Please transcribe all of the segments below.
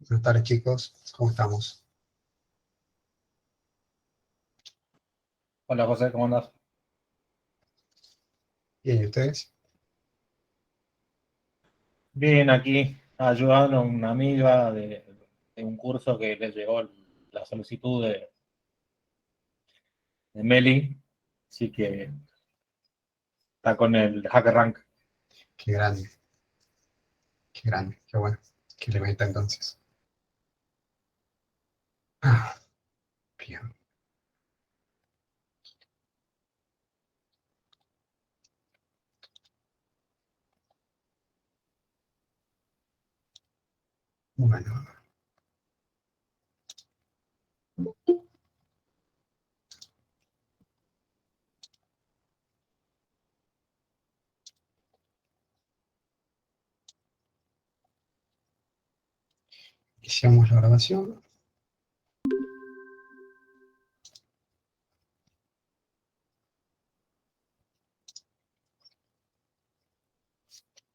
Buenas tardes, chicos. ¿Cómo estamos? Hola José, ¿cómo andás? Bien, ¿y ustedes? Bien, aquí ayudando a una amiga de un curso que le llegó la solicitud de Meli, así que está con el HackerRank. Qué grande, qué bueno. Que le meta entonces. Ah, bien. Bueno, iniciamos la grabación.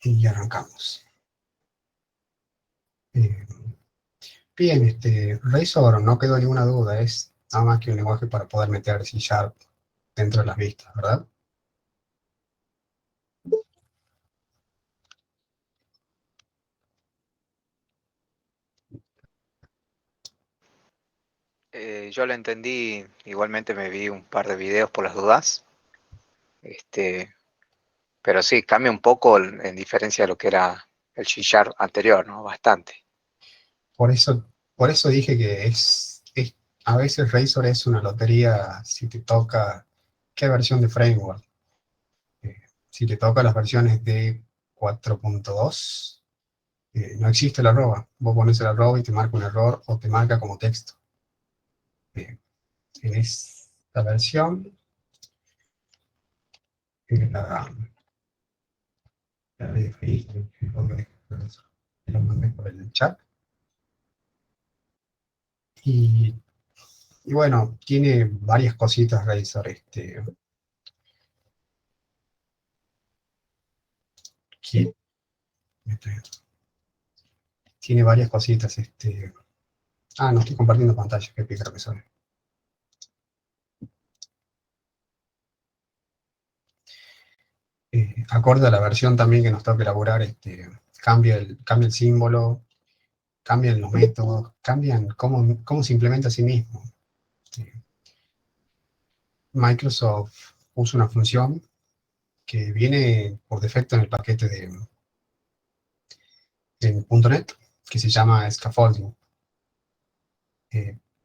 Y arrancamos. Eh, bien, Razor no quedó ninguna duda, es nada más que un lenguaje para poder meter C# dentro de las vistas, ¿verdad? Yo lo entendí, igualmente me vi un par de videos por las dudas, este, pero sí, cambia un poco en diferencia de lo que era el C# anterior, ¿no? Bastante. Por eso, por eso dije que a veces Razor es una lotería si te toca qué versión de framework. Eh, si te toca las versiones de 4.2, no existe la arroba. Vos pones el arroba y te marca un error o te marca como texto. En esta versión, la, la de lo mandé por el chat. Y, y bueno, tiene varias cositas Razor. Que, tiene varias cositas. No estoy compartiendo pantalla, qué pícaro que soy. Acorde a la versión también que nos toca elaborar, cambia el símbolo, cambian los métodos, cambian cómo se implementa a sí mismo. Microsoft usa una función que viene por defecto en el paquete de .NET, que se llama scaffolding.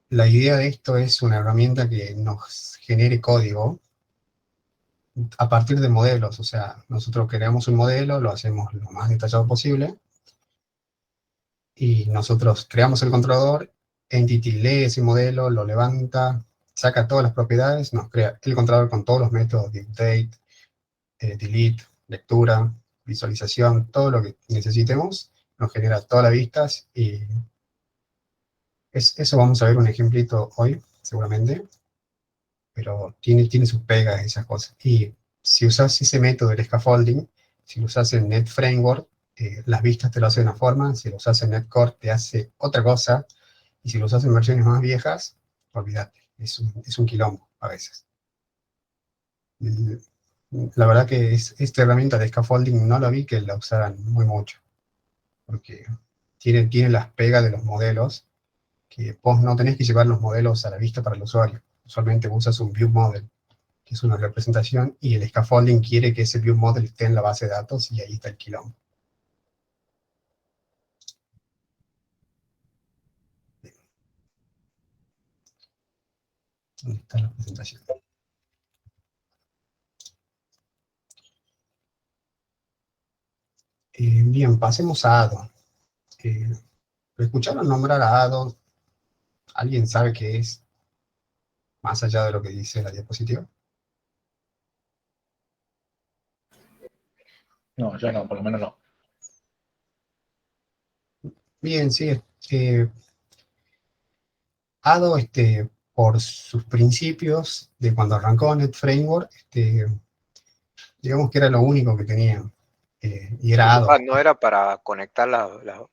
La idea de esto es una herramienta que nos genere código a partir de modelos. O sea, nosotros creamos un modelo, lo hacemos lo más detallado posible, y nosotros creamos el controlador, Entity lee ese modelo, lo levanta, saca todas las propiedades, nos crea el controlador con todos los métodos de update, delete, lectura, visualización, todo lo que necesitemos, nos genera todas las vistas, y eso vamos a ver un ejemplito hoy, seguramente, pero tiene sus pegas esas cosas. Y si usas ese método del scaffolding, si lo usas en Net Framework, las vistas te lo hace de una forma, si lo usas en Netcore te hace otra cosa, y si lo usas en versiones más viejas, olvídate, es un quilombo a veces. La verdad que esta herramienta de scaffolding no la vi que la usaran muy mucho, porque tiene las pegas de los modelos, que vos no tenés que llevar los modelos a la vista para el usuario. Usualmente usas un view model, que es una representación, y el scaffolding quiere que ese view model esté en la base de datos, y ahí está el quilombo. ¿Dónde está la presentación? Bien, pasemos a Addon. ¿Lo escucharon nombrar a Addon? ¿Alguien sabe qué es, más allá de lo que dice la diapositiva? No, yo no, por lo menos no. Bien, sí. Addon, por sus principios de cuando arrancó Net Framework, digamos que era lo único que tenía. y era ADO. No era para conectar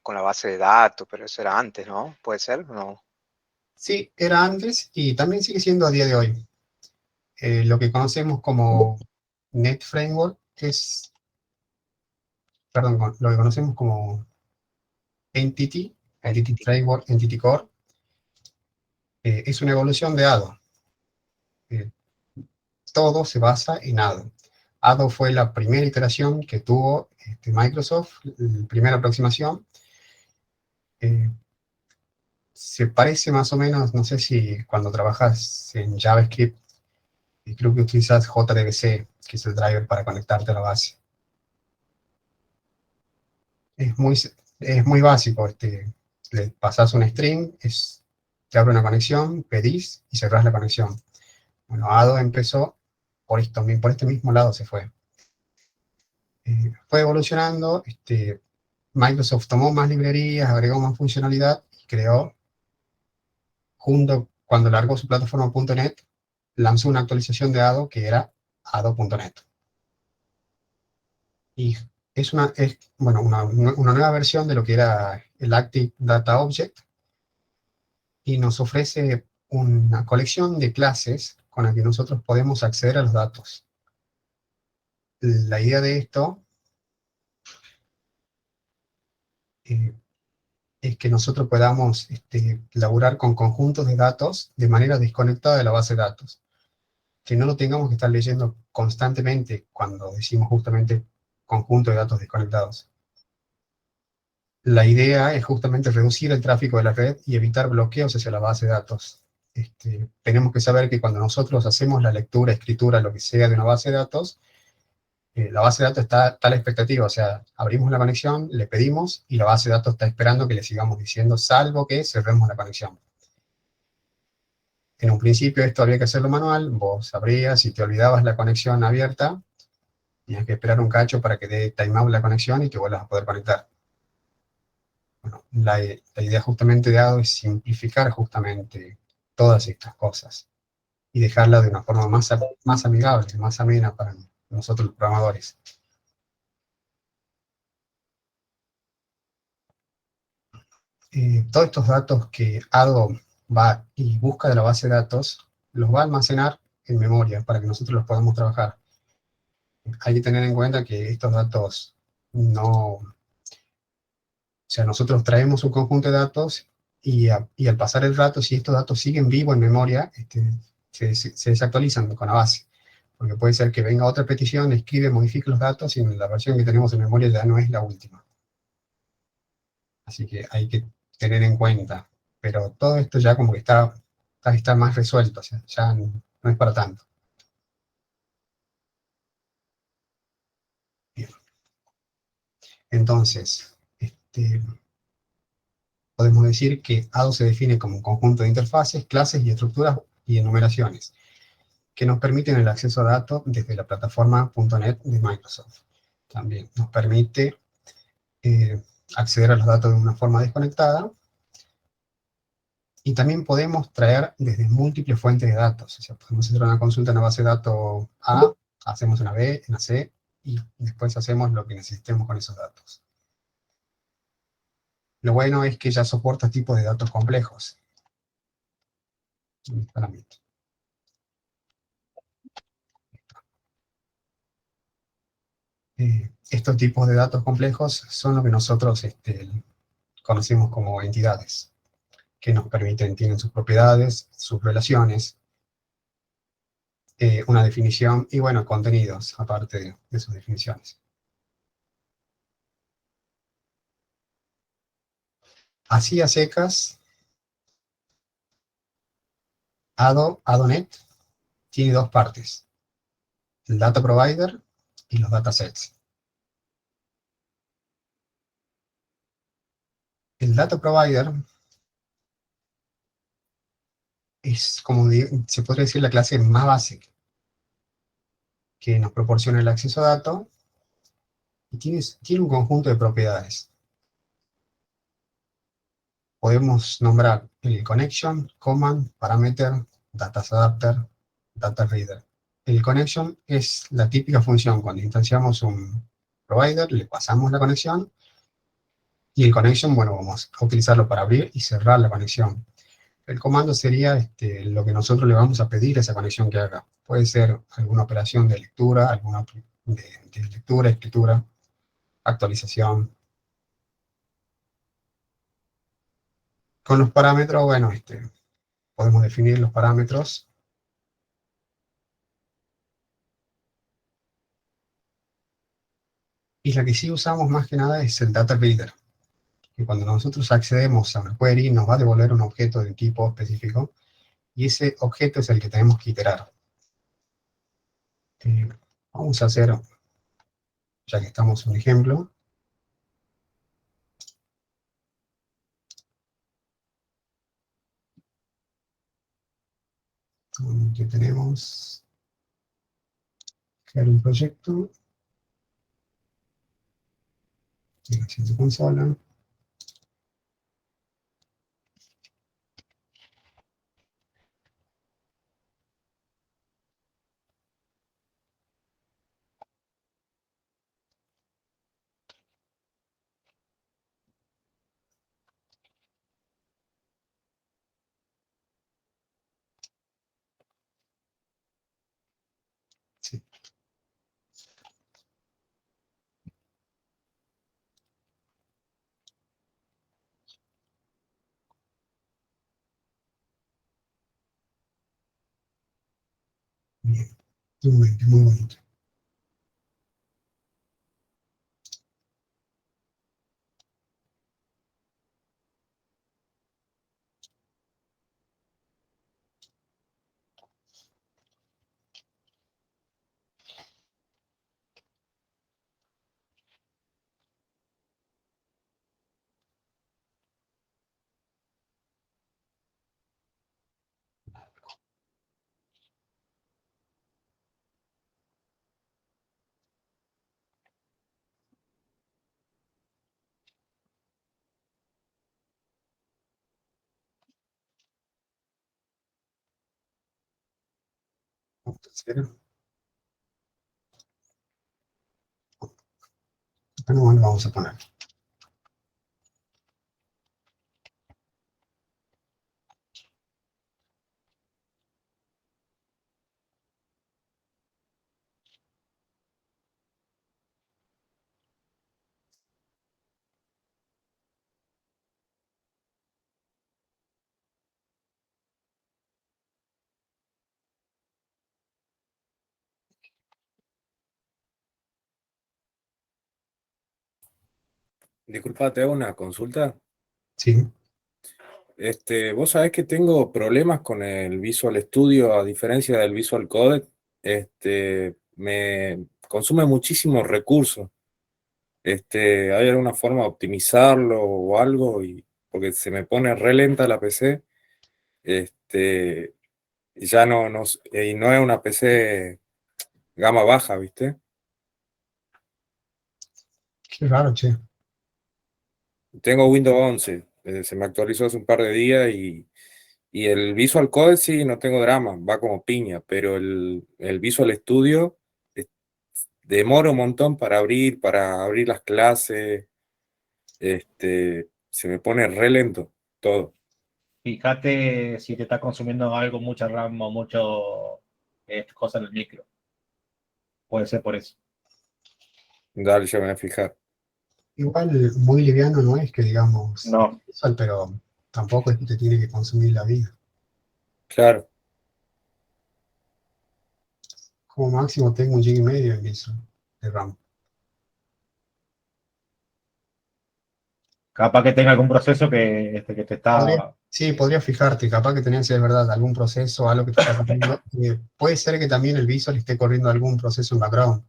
con la base de datos, pero eso era antes, ¿no? ¿Puede ser? No. Sí, era antes y también sigue siendo a día de hoy. Lo que conocemos como Net Framework perdón, lo que conocemos como Entity Framework, Entity Core, es una evolución de ADO. Todo se basa en ADO. ADO fue la primera iteración que tuvo Microsoft, la primera aproximación. Se parece más o menos, no sé si cuando trabajas en JavaScript, creo que utilizas JDBC, que es el driver para conectarte a la base. Es muy básico, le pasas un string, te abre una conexión, pedís y cerrás la conexión. Bueno, ADO empezó por este mismo lado se fue. Fue evolucionando, Microsoft tomó más librerías, agregó más funcionalidad y creó, cuando largó su plataforma .NET, lanzó una actualización de ADO que era ADO.NET. Y bueno, una nueva versión de lo que era el Active Data Object y nos ofrece una colección de clases con la que nosotros podemos acceder a los datos. La idea de esto es que nosotros podamos laburar con conjuntos de datos de manera desconectada de la base de datos. Que no lo tengamos que estar leyendo constantemente cuando decimos justamente conjunto de datos desconectados. La idea es justamente reducir el tráfico de la red y evitar bloqueos hacia la base de datos. Tenemos que saber que cuando nosotros hacemos la lectura, escritura, lo que sea de una base de datos, la base de datos está a la expectativa, o sea, abrimos la conexión, le pedimos y la base de datos está esperando que le sigamos diciendo, salvo que cerremos la conexión. En un principio esto había que hacerlo manual, vos abrías y te olvidabas la conexión abierta, tenías que esperar un cacho para que dé timeout la conexión y que vuelvas a poder conectar. Bueno, la idea justamente de ADO es simplificar justamente todas estas cosas y dejarla de una forma más amigable, más amena para nosotros los programadores. Todos estos datos que ADO va y busca de la base de datos, los va a almacenar en memoria para que nosotros los podamos trabajar. Hay que tener en cuenta que estos datos o sea, nosotros traemos un conjunto de datos y al pasar el rato, si estos datos siguen vivos en memoria, se desactualizan con la base. Porque puede ser que venga otra petición, escribe, modifique los datos y la versión que tenemos en memoria ya no es la última. Así que hay que tener en cuenta. Pero todo esto ya como que está más resuelto, o sea, ya no es para tanto. Bien. Entonces, podemos decir que ADO se define como un conjunto de interfaces, clases y estructuras y enumeraciones que nos permiten el acceso a datos desde la plataforma .NET de Microsoft. También nos permite acceder a los datos de una forma desconectada y también podemos traer desde múltiples fuentes de datos. O sea, podemos hacer una consulta en una base de datos A, hacemos una B, una C y después hacemos lo que necesitemos con esos datos. Lo bueno es que ya soporta tipos de datos complejos. Estos tipos de datos complejos son lo que nosotros conocemos como entidades, que nos permiten, tienen sus propiedades, sus relaciones, una definición y, bueno, contenidos, aparte de sus definiciones. Así a secas, ADONet tiene dos partes, el Data Provider y los datasets. El Data Provider es, como se podría decir, la clase más básica, que nos proporciona el acceso a datos y tiene un conjunto de propiedades. Podemos nombrar el connection, command, parameter, data adapter, data reader. El connection es la típica función cuando instanciamos un provider, le pasamos la conexión, y el connection, bueno, vamos a utilizarlo para abrir y cerrar la conexión. El comando sería lo que nosotros le vamos a pedir a esa conexión que haga. Puede ser alguna operación de lectura, alguna de lectura, escritura, actualización. Con los parámetros, bueno, podemos definir los parámetros. Y la que sí usamos más que nada es el data builder, que cuando nosotros accedemos a una query nos va a devolver un objeto de tipo específico, y ese objeto es el que tenemos que iterar. Eh, Vamos a hacer, ya que estamos en un ejemplo, que tenemos crear un proyecto, dirección de consola, sí, bien, muy bonito. Vamos a hacer, bueno, vamos a poner. Disculpa, te hago una consulta. Sí, Vos sabés que tengo problemas con el Visual Studio, a diferencia del Visual Codec. Me consume muchísimos recursos. ¿Hay alguna forma de optimizarlo o algo? Porque se me pone re lenta la PC. Y ya y no es una PC gama baja, ¿viste? qué raro, che. Tengo Windows 11, se me actualizó hace un par de días y el Visual Code sí, no tengo drama, va como piña, pero el Visual Studio eh, demora un montón para abrir las clases, se me pone re lento todo. Fíjate si te está consumiendo algo, mucha RAM o mucho cosa en el micro. Puede ser por eso. Dale, ya me voy a fijar. Igual muy liviano no es que digamos No, visual, pero tampoco es que te tiene que consumir la vida. Claro, Como máximo tengo 1,5 GB en visual de RAM. capaz que tenga algún proceso que te está. Sí, podría fijarte, capaz que tenías, si es verdad, algún proceso, algo que te está corriendo. Puede ser que también el visual esté corriendo algún proceso en background.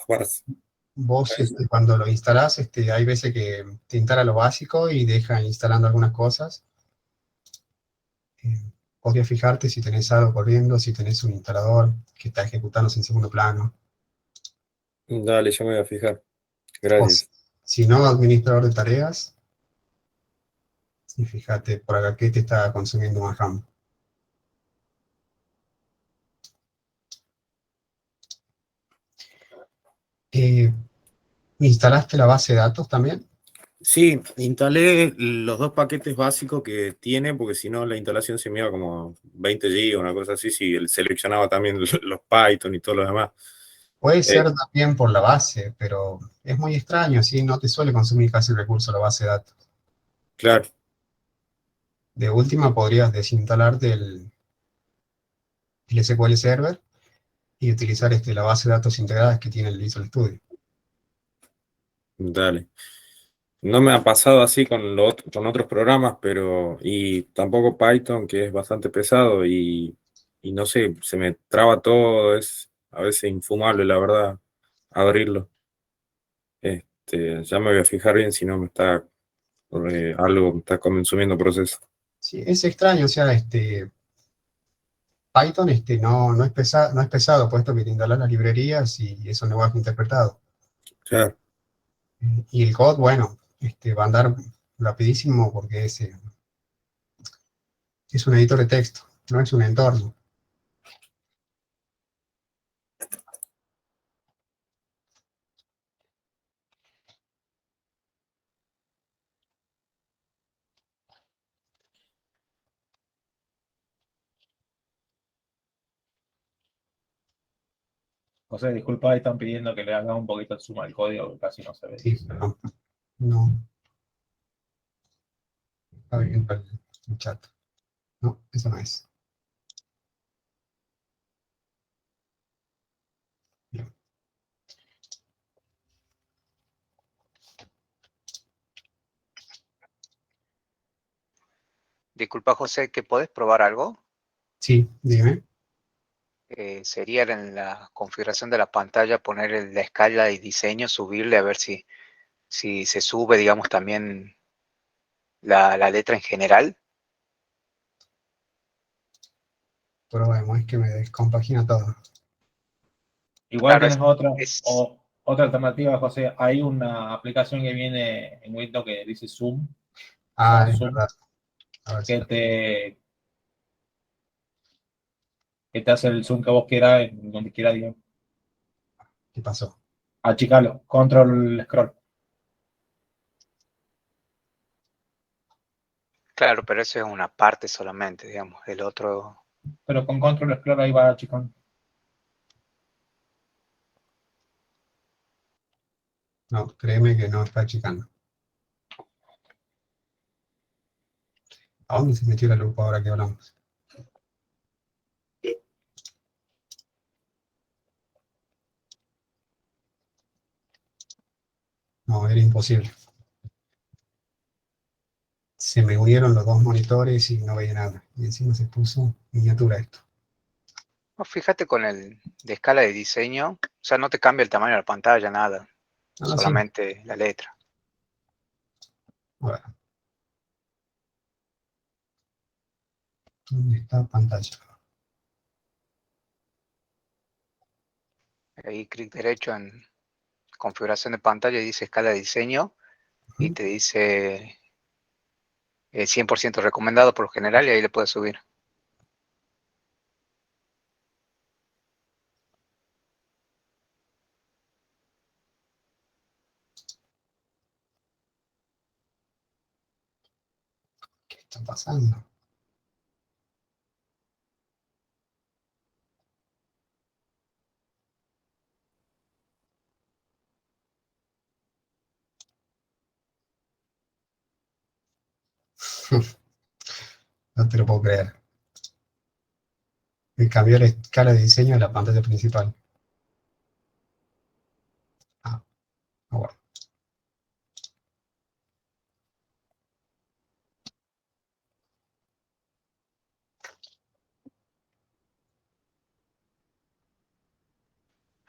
ahora Vos, cuando lo instalás, hay veces que te instala lo básico y deja instalando algunas cosas. Eh, Podría fijarte si tenés algo corriendo, si tenés un instalador que está ejecutándose en segundo plano. dale, ya me voy a fijar. O Gracias. si no, administrador de tareas, y fíjate por acá qué te está consumiendo más RAM. ¿Instalaste la base de datos también? Sí, instalé los 2 paquetes básicos que tiene, porque si no la instalación se me iba como 20 GB o una cosa así, si él seleccionaba también los Python y todo lo demás. Puede Eh, ser también por la base, pero es muy extraño, ¿sí? No te suele consumir casi recurso la base de datos. claro, De última podrías desinstalarte el SQL Server y utilizar la base de datos integradas que tiene el Visual Studio. dale. No me ha pasado así con otros programas, y tampoco Python, que es bastante pesado y no sé, se me traba todo, es a veces infumable, la verdad, abrirlo. Ya me voy a fijar bien si no me está, algo me está consumiendo proceso. Sí, es extraño, o sea, Python no es pesado, puesto que te instalas las librerías y es un lenguaje interpretado. Claro, Y el code, bueno, va a andar rapidísimo porque es un editor de texto, no es un entorno. José, disculpa, están pidiendo que le haga un poquito de zoom al código, que casi no se ve. Sí, perdón. No, está bien el chat. No, eso no es. Bien. Disculpa, José, ¿que podés probar algo? Sí, dime. Sería en la configuración de la pantalla poner la escala y diseño, subirle a ver si se sube, digamos, también la letra en general. Probemos, es que me descompagina todo. Igual Claro, tienes otra, es otra alternativa, José. Hay una aplicación que viene en Windows que dice Zoom, Ah, es Zoom, verdad. A ver si que te, que te hace el zoom que vos quieras, en donde quieras, digamos. ¿qué pasó? Achicalo, control scroll. claro, pero eso es una parte solamente, digamos. El otro, Pero con control scroll ahí va achicando. No, créeme que no está achicando. ¿A dónde se metió la lupa ahora que hablamos? No, era imposible. Se me unieron los dos monitores y no veía nada. Y encima se puso miniatura esto. no, fíjate con el de escala de diseño, o sea, no te cambia el tamaño de la pantalla, nada, Ah, sí. solamente la letra. Ahora, ¿dónde está pantalla? Ahí clic derecho en configuración de pantalla y dice escala de diseño y Ujú. te dice 100% recomendado por lo general y ahí le puedes subir. ¿Qué está pasando? No te lo puedo creer. Me cambió la escala de diseño de la pantalla principal. Ah, bueno.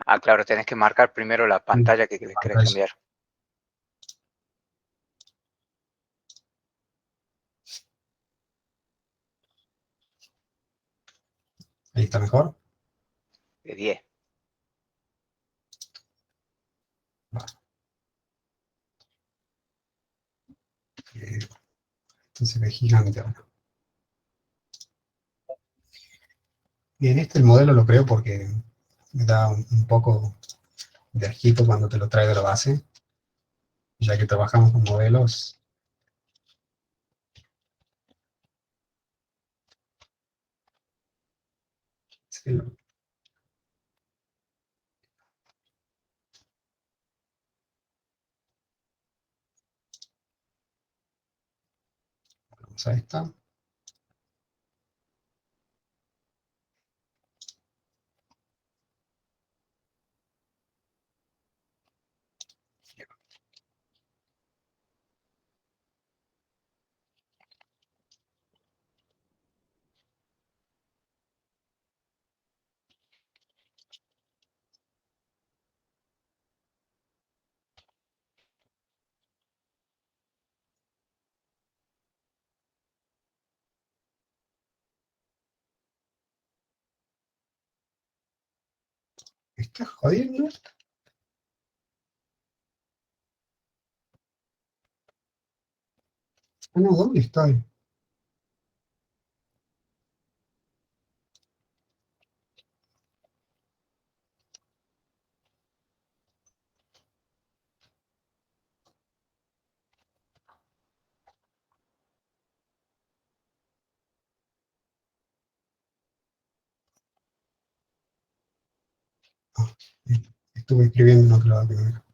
Ah, claro, tenés que marcar primero la pantalla que le querés Pantalla. cambiar. Ahí está mejor. De 10. Vale. Esto se ve gigante ahora. Bien, el modelo lo creo porque me da un poco de ajito cuando te lo trae de la base, ya que trabajamos con modelos. Sí, vamos a esta. ¿Me estás jodiendo? Ah, no, ¿dónde estoy? Ah, estuve escribiendo en otro lado que no era.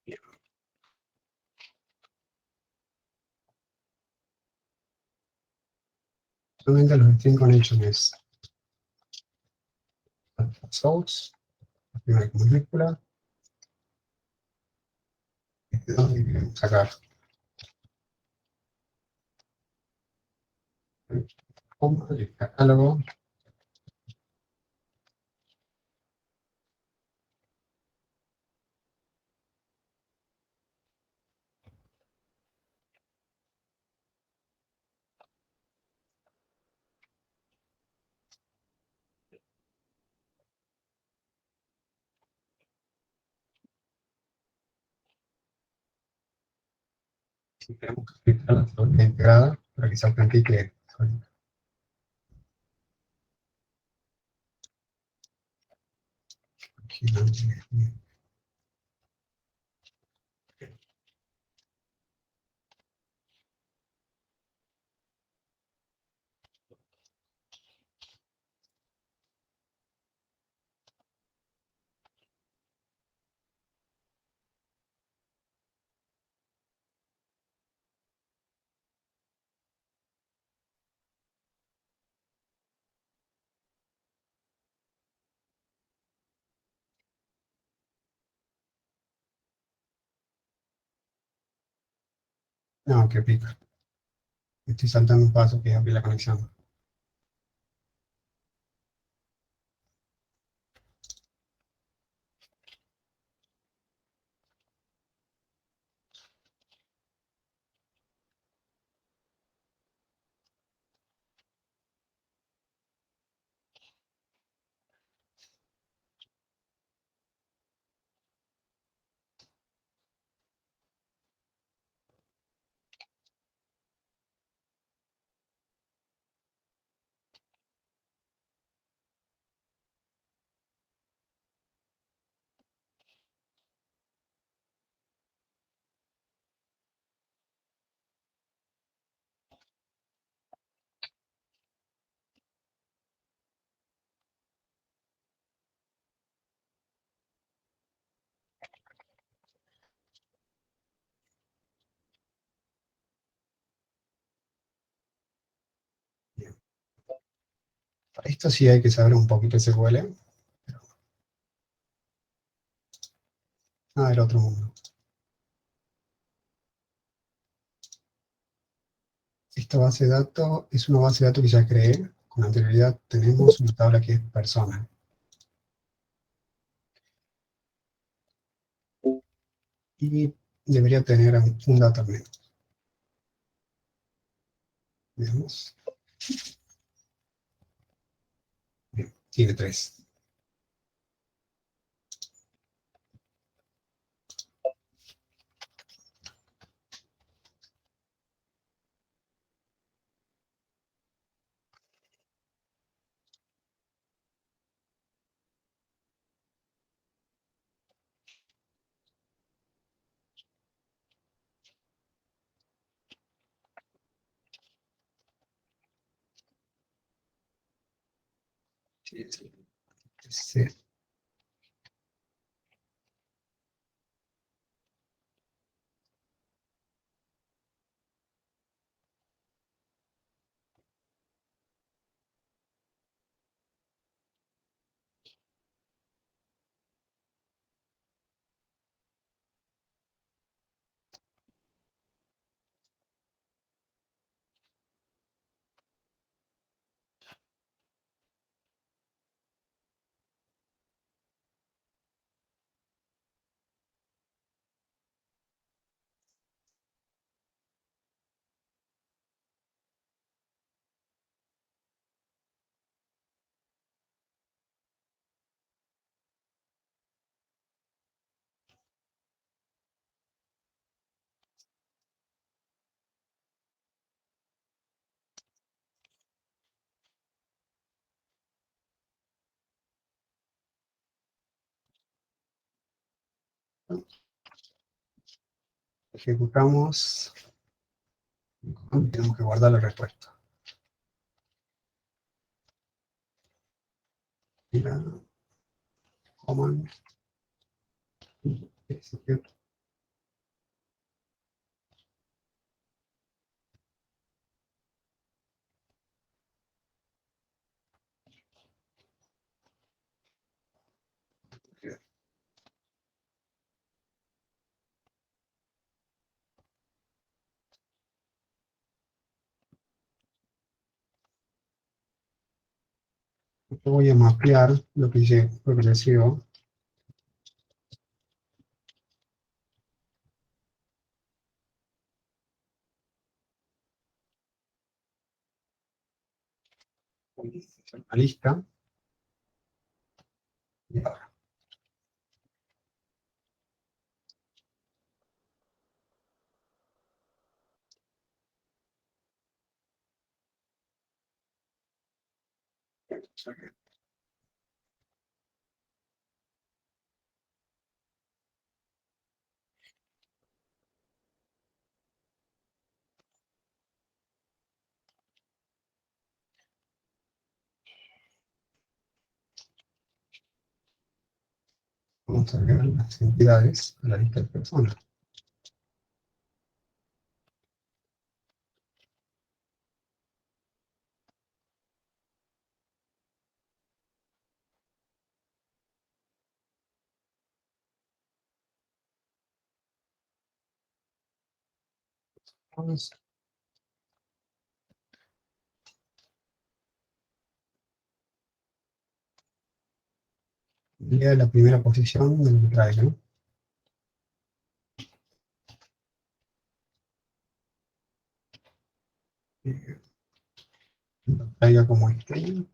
Bien. Solamente los string connection es source, la primera con mayúscula, de donde queremos sacar el catálogo. Si queremos que la teoría integrada para que se autentique. No, que pica. Estoy saltando un paso que es abrir la conexión. Bien. Para esto sí hay que saber un poquito SQL. Nada del otro mundo. Esta base de datos es una base de datos que ya creé. Con anterioridad tenemos una tabla que es persona. Y debería tener un data menos. Veamos. Bien, tiene 3. Sí, sí. Sí. Ejecutamos. Tenemos que guardar la respuesta. Mira, command, execute. Voy a mapear lo que hice, lo que recibo. Una lista. Y ahora. Vamos a agregar las entidades a la lista de personas. Vamos a leer la primera posición del drive, ¿no? Lo traiga como string.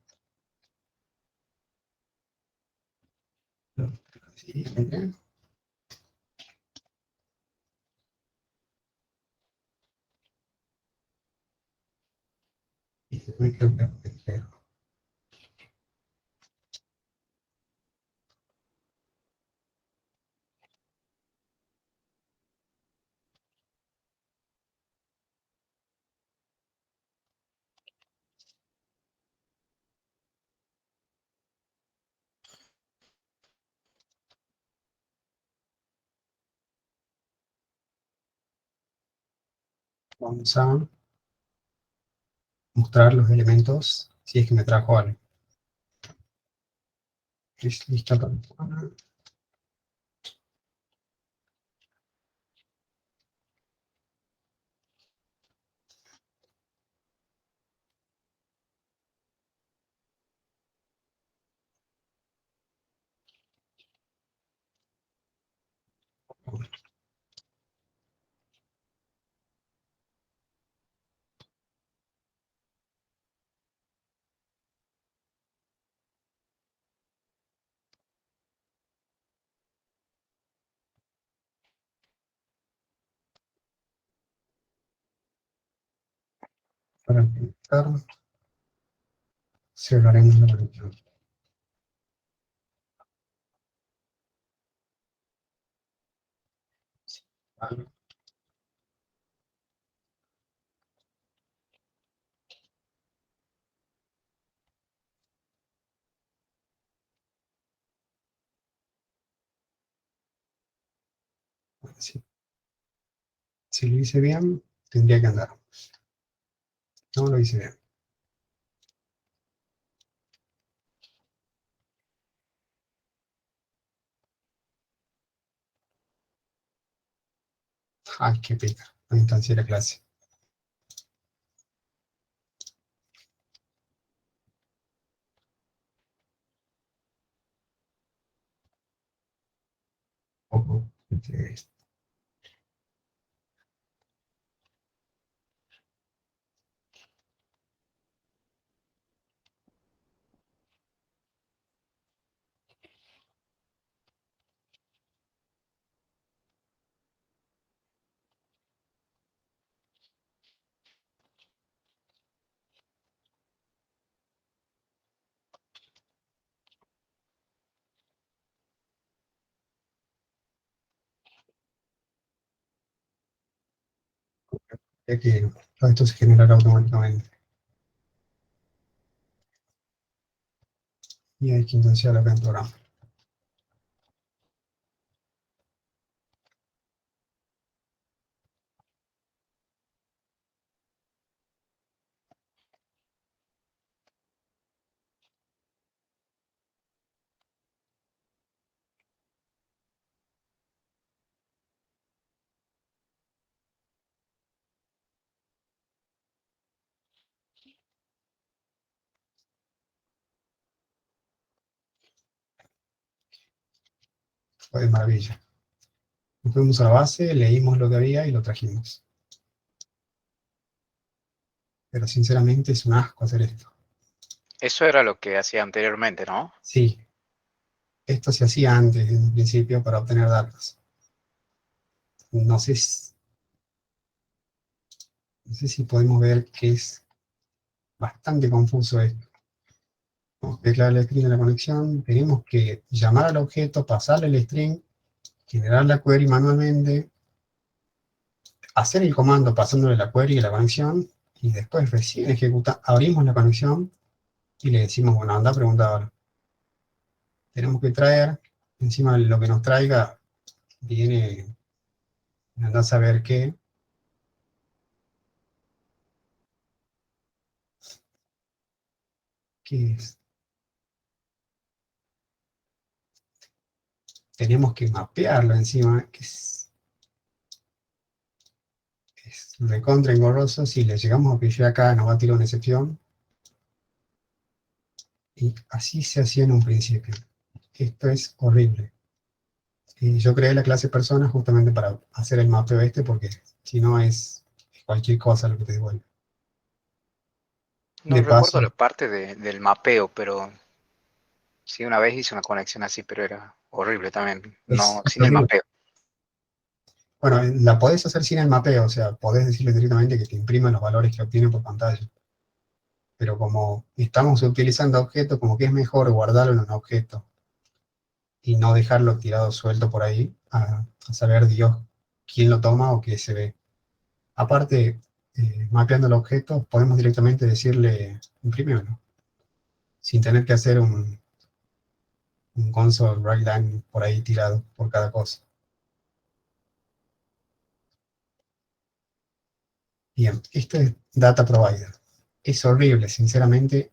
Siguiente. Y me creo que vamos a mostrar los elementos si es que me trajo algo. Es lista persona. Para empezar, cerraremos la conexión. Vale. Si, si lo hice bien, tendría que andar. No lo hice bien. Ay, qué pica. No instancié la clase. Ojo. Ya que todo esto se generará automáticamente. Y hay que instanciar acá en programa. Fue de maravilla. Nos fuimos a la base, leímos lo que había y lo trajimos. Pero sinceramente es un asco hacer esto. Eso era lo que hacía anteriormente, ¿no? Sí, esto se hacía antes, en principio, para obtener datos. No sé, no sé si podemos ver que es bastante confuso esto. Vamos a declarar el string de la conexión, tenemos que llamar al objeto, pasarle el string, generar la query manualmente, hacer el comando pasándole la query y la conexión, y después recién abrimos la conexión y le decimos, bueno, anda a preguntar. Tenemos que traer, encima de lo que nos traiga, viene, anda a saber qué es. Tenemos que mapearlo encima, que es recontra engorroso. Si le llegamos a pillar acá, nos va a tirar una excepción. Y así se hacía en un principio. Esto es horrible. Y yo creé la clase persona justamente para hacer el mapeo este, porque si no es cualquier cosa lo que te devuelve. No De recuerdo la paso, parte del mapeo, pero sí una vez hice una conexión así, pero era horrible también, no, es sin el horrible. mapeo. Bueno, la podés hacer sin el mapeo, o sea, podés decirle directamente que te imprima los valores que obtiene por pantalla. Pero como estamos utilizando objetos, como que es mejor guardarlo en un objeto y no dejarlo tirado suelto por ahí, a saber Dios quién lo toma o qué se ve. Aparte, mapeando el objeto, podemos directamente decirle, imprímemelo, sin tener que hacer un console write line por ahí tirado por cada cosa. Bien, este es Data Provider. Es horrible, sinceramente,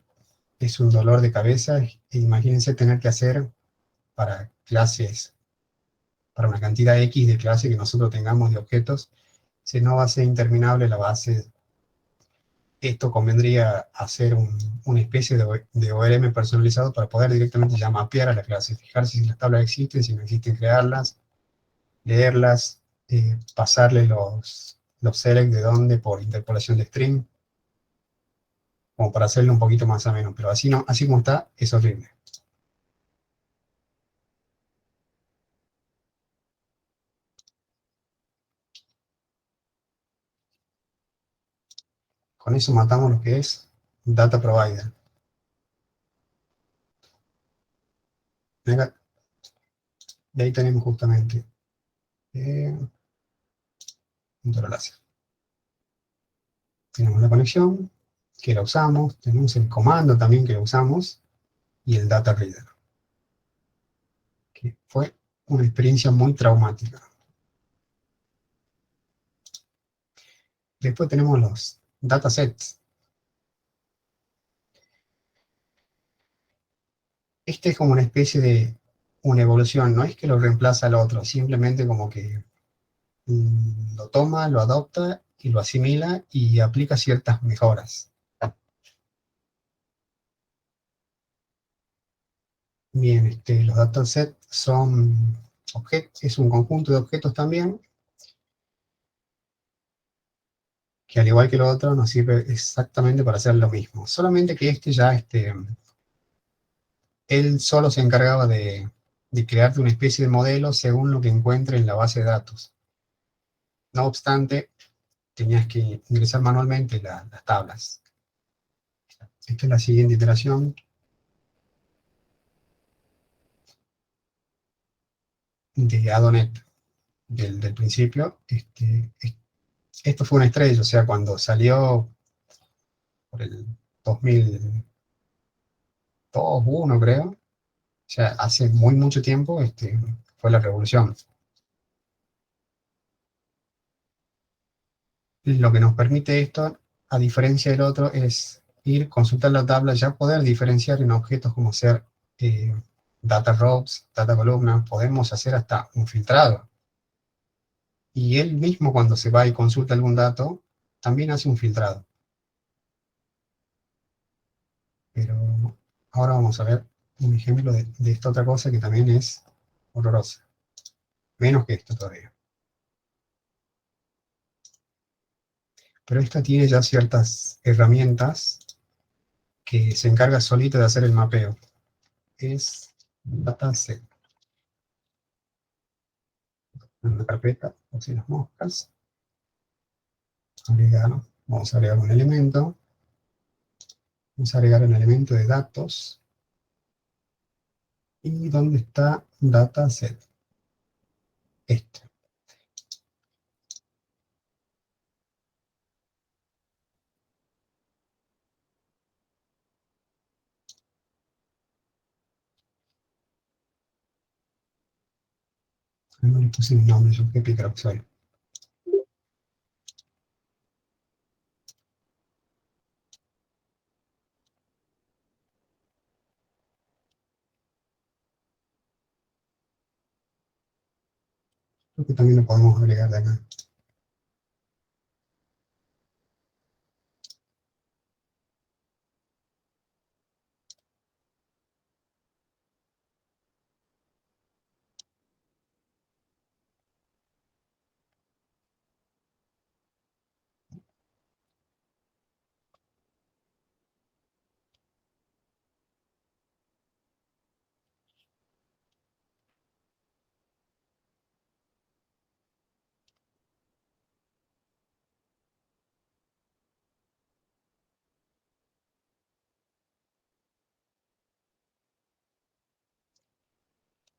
es un dolor de cabeza. Imagínense tener que hacer para clases, para una cantidad X de clases que nosotros tengamos de objetos, si no va a ser interminable la base. Esto convendría hacer una especie de ORM personalizado para poder directamente ya mapear a la clase, fijarse si las tablas existen, si no existen, crearlas, leerlas, pasarle los select de dónde por interpolación de string, como para hacerlo un poquito más ameno, pero así, no, así como está, es horrible. Con eso matamos lo que es Data Provider. Y ahí tenemos justamente punto láser. Tenemos la conexión, que la usamos, tenemos el comando también que lo usamos, y el Data Reader, que fue una experiencia muy traumática. Después tenemos los datasets. Este es como una especie de una evolución, no es que lo reemplaza al otro, simplemente como que lo toma, lo adopta y lo asimila y aplica ciertas mejoras. Bien, los datasets son es un conjunto de objetos también, que al igual que lo otro nos sirve exactamente para hacer lo mismo. Solamente que él solo se encargaba de crearte una especie de modelo según lo que encuentre en la base de datos. No obstante, tenías que ingresar manualmente las tablas. Esta es la siguiente iteración de Adonet del principio. Esto fue una estrella, o sea, cuando salió por el 2002, 2001 creo, o sea, hace mucho tiempo, fue la revolución. Lo que nos permite esto, a diferencia del otro, es ir, consultar la tabla, ya poder diferenciar en objetos como ser data rows, data columnas, podemos hacer hasta un filtrado. Y él mismo cuando se va y consulta algún dato, también hace un filtrado. Pero ahora vamos a ver un ejemplo de esta otra cosa que también es horrorosa. Menos que esto todavía. Pero esta tiene ya ciertas herramientas que se encarga solito de hacer el mapeo. Es dataset. En una carpeta, o si las moscas. Agregar, vamos a agregar un elemento. Vamos a agregar un elemento de datos. ¿Y dónde está dataset? Este. No le puse un nombre, yo qué pícaro que soy. Creo que también lo podemos agregar de acá.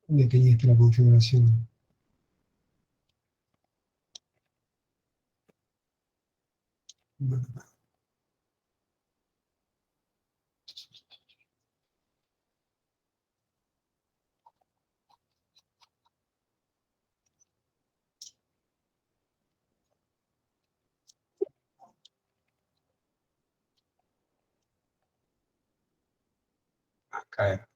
¿Dónde tenía la configuración? Acá.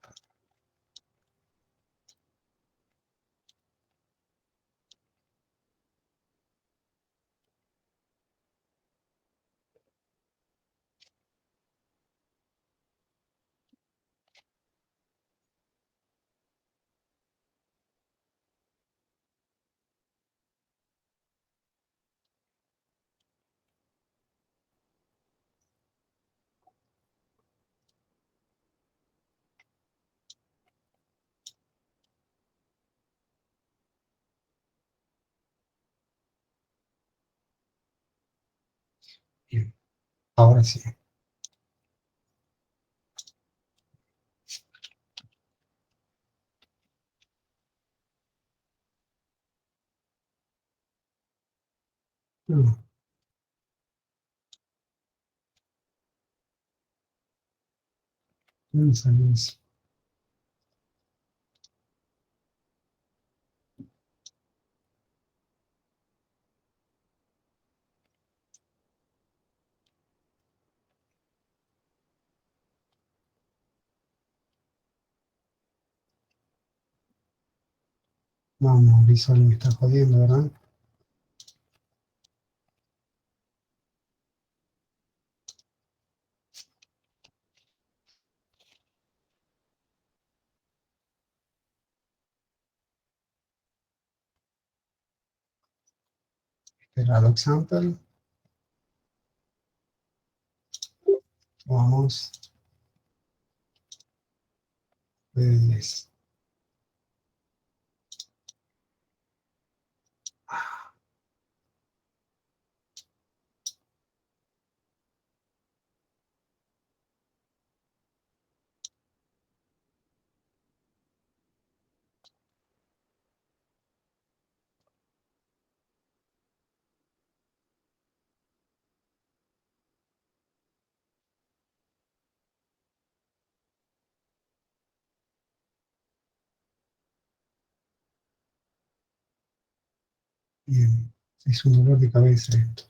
Ahora sí. No, no salió eso. Vamos, Visual me está jodiendo, ¿verdad? Espera, doc sample. Vamos. Pues, bien. Es un dolor de cabeza esto.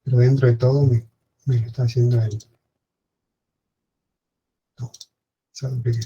Pero dentro de todo me lo está haciendo el... No, ¿sabe qué?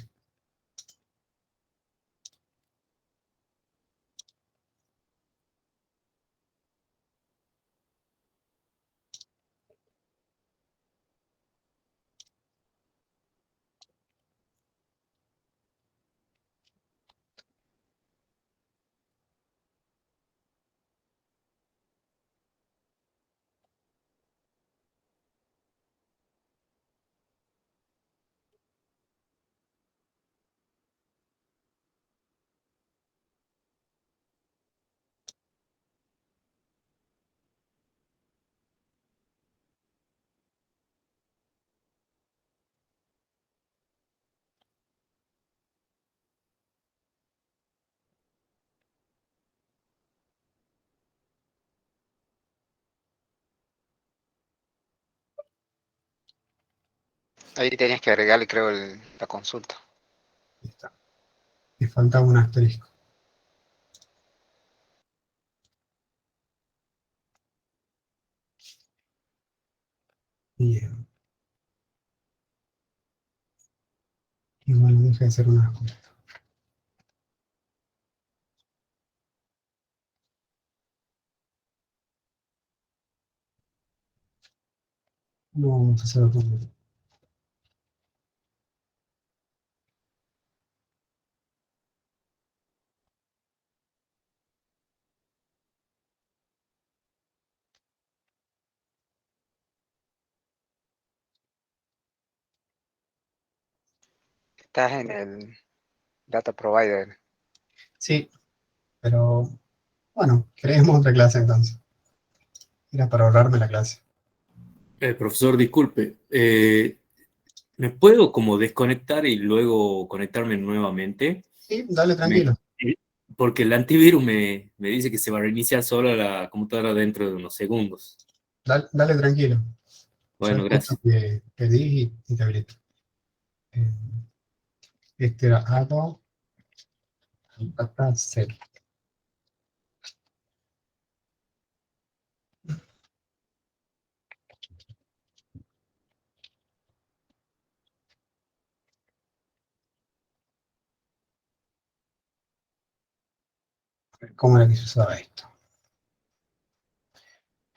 Ahí tenías que agregarle, creo, la consulta. Ahí está. Me falta un asterisco. Bien. Y bueno, deja de ser una cosa. No vamos a hacer otro. Estás en el Data Provider. Sí, pero bueno, creemos otra clase entonces. Era para ahorrarme la clase. Profesor, disculpe, ¿me puedo como desconectar y luego conectarme nuevamente? Sí, dale Me- tranquilo. Porque el antivirus me dice que se va a reiniciar sola la computadora dentro de unos segundos. Dale tranquilo. Yo Bueno, escucho gracias. que pedís y te habilito. Eh, Este era Ado Data Set. A ver, ¿cómo era que se usaba esto?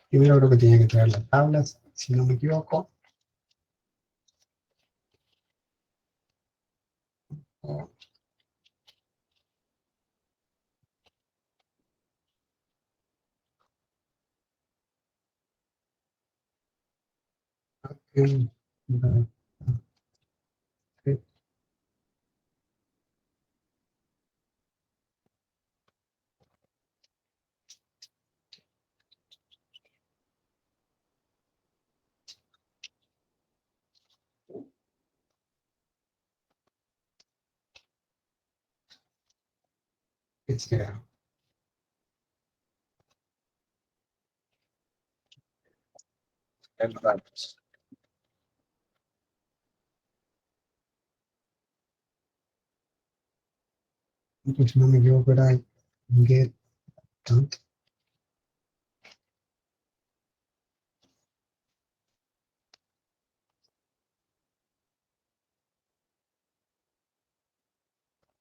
Primero creo que tenía que traer las tablas, si no me equivoco. Oh, ok. que sea los datos. Pues, si no me equivoco, era get, ¿no?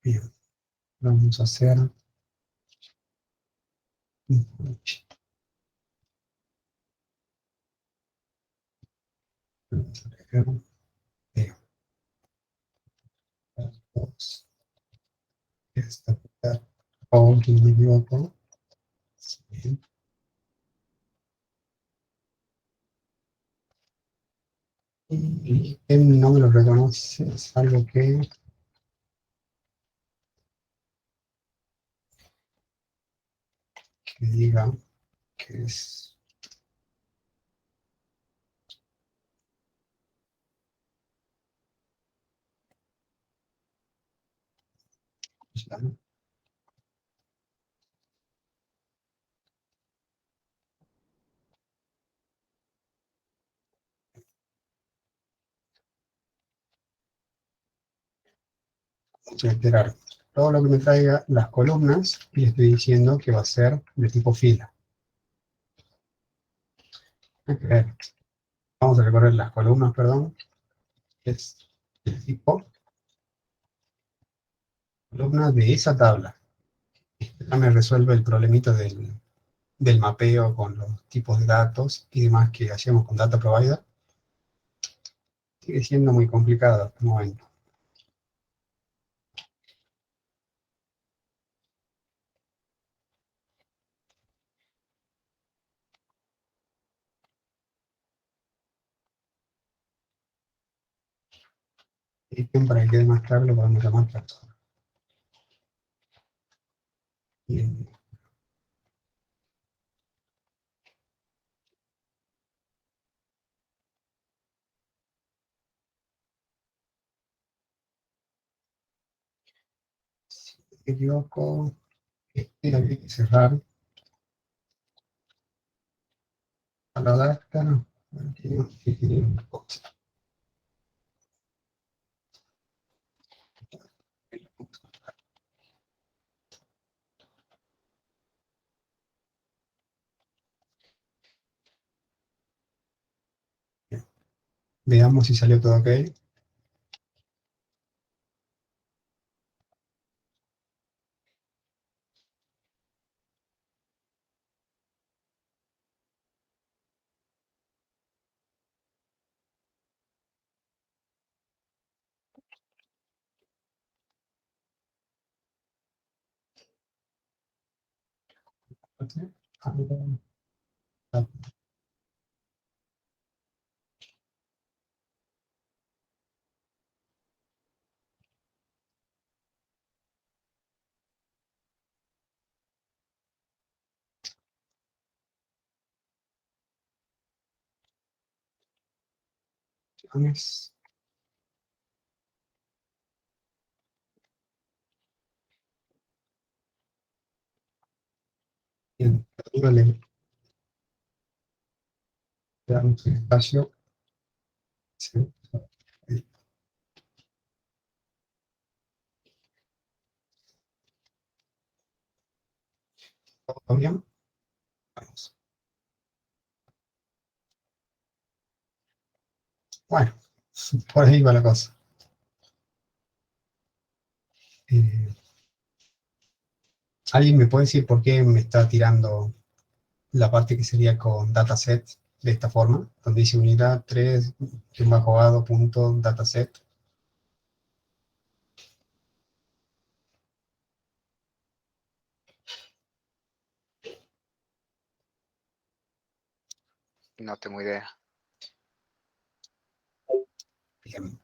Bien, vamos a hacer esta o que no me equivoco. Sí. Y él no me lo reconoce, es algo que diga que es ya, voy a esperar todo lo que me traiga las columnas y estoy diciendo que va a ser de tipo fila. Ok. Vamos a recorrer las columnas, perdón, es el tipo columna de esa tabla. Ya me resuelve el problemita del mapeo con los tipos de datos y demás que hacíamos con Data Provider. Sigue siendo muy complicado hasta el momento. Y para que quede más claro lo podemos llamar tractor. Bien. Si no me equivoco, este había que cerrar a la data. No, tiene una cosa. Bien. Veamos si salió todo ok. Bien, le damos el espacio. Sí. ¿Todo bien? Vamos. Bueno, por ahí va la cosa. Eh, ¿Alguien me puede decir por qué me está tirando la parte que sería con dataset de esta forma? Donde dice unidad 3, punto dataset. No tengo idea. Bien.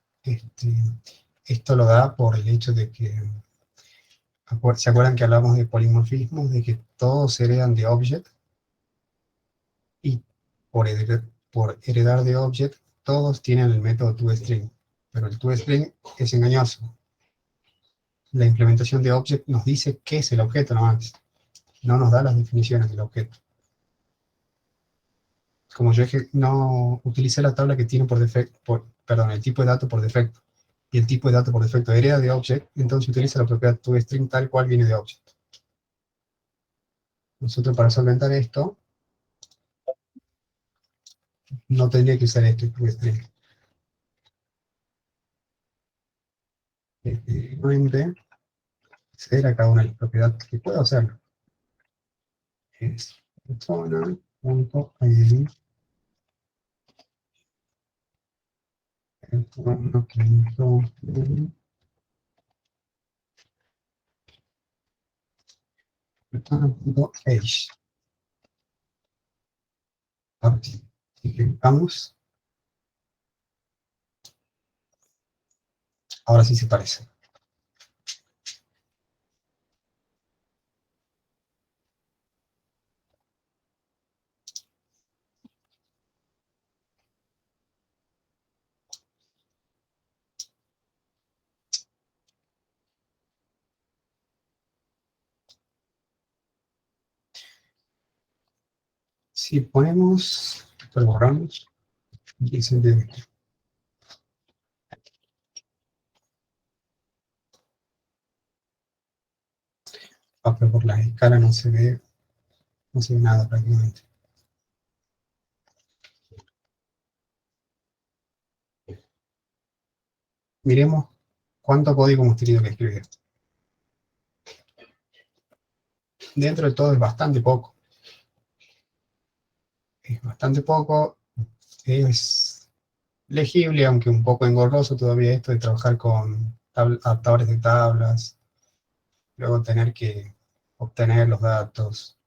Esto lo da por el hecho de que, ¿se acuerdan que hablamos de polimorfismos? De que todos heredan de object y por heredar de object, todos tienen el método toString, pero el toString es engañoso. la implementación de Object nos dice qué es el objeto nomás, no nos da las definiciones del objeto. Como yo no utilicé la tabla que tiene por defecto, perdón, el tipo de dato por defecto, y el tipo de dato por defecto hereda de Object, entonces utiliza la propiedad toString tal cual viene de Object. Nosotros para solventar esto, no tendría que usar este toString. Nuevamente, acceder a cada una de las propiedades que puedo hacerlo. Es persona.id persona.age. Ahora sí, si clicamos, ahora sí se parece. Si ponemos, lo borramos, y se entiende. Pero por la escala no se ve nada prácticamente. Miremos cuánto código hemos tenido que escribir. Dentro de todo es bastante poco. Es bastante poco, es legible, aunque un poco engorroso todavía esto de trabajar con adaptadores de tablas, luego tener que obtener los datos.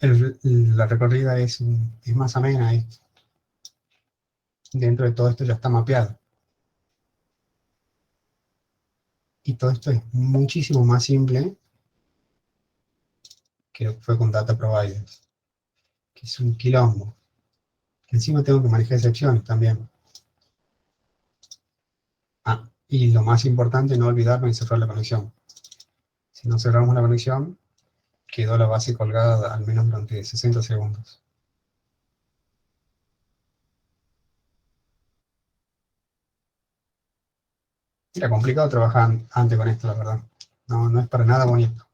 La recorrida es más amena. Dentro de todo esto ya está mapeado. Y todo esto es muchísimo más simple que lo que fue con Data Providers, que es un quilombo. Encima tengo que manejar excepciones también. Y lo más importante, no olvidarme de cerrar la conexión. Si no cerramos la conexión, quedó la base colgada al menos durante 60 segundos. Era complicado trabajar antes con esto, la verdad. No es para nada bonito.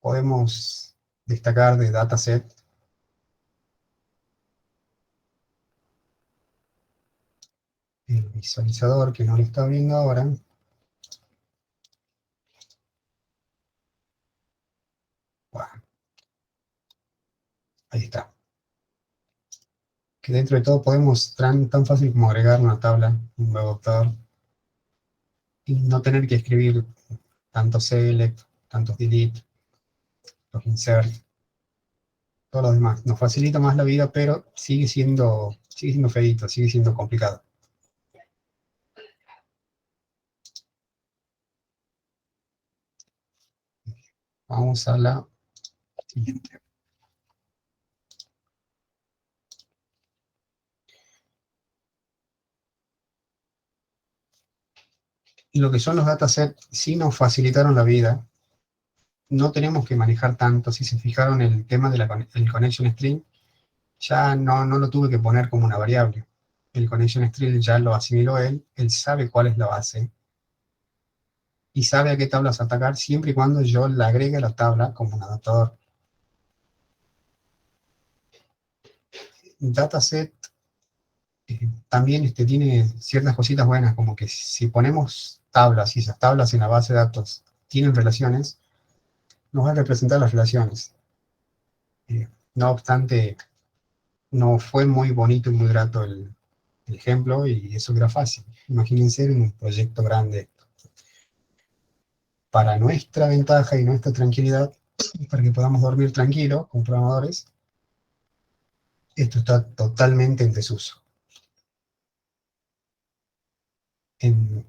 Podemos destacar de dataset el visualizador, que no lo está viendo ahora. Bueno, ahí está. Que dentro de todo podemos, tan fácil como agregar una tabla, un nuevo adaptador, y no tener que escribir tanto select, tantos delete, los insert, todo lo demás. Nos facilita más la vida, pero sigue siendo feíto, sigue siendo complicado. Vamos a la siguiente. Y lo que son los datasets sí nos facilitaron la vida. No tenemos que manejar tanto. Si se fijaron, el tema del connection string, ya no lo tuve que poner como una variable. El connection string ya lo asimiló él sabe cuál es la base. Y sabe a qué tablas atacar siempre y cuando yo le agregue a la tabla como un adaptador. Dataset también tiene ciertas cositas buenas, como que si ponemos tablas y esas tablas en la base de datos tienen relaciones, nos va a representar las relaciones. No obstante, no fue muy bonito y muy grato el ejemplo, y eso era fácil. Imagínense en un proyecto grande. Para nuestra ventaja y nuestra tranquilidad, para que podamos dormir tranquilos como programadores, esto está totalmente en desuso. En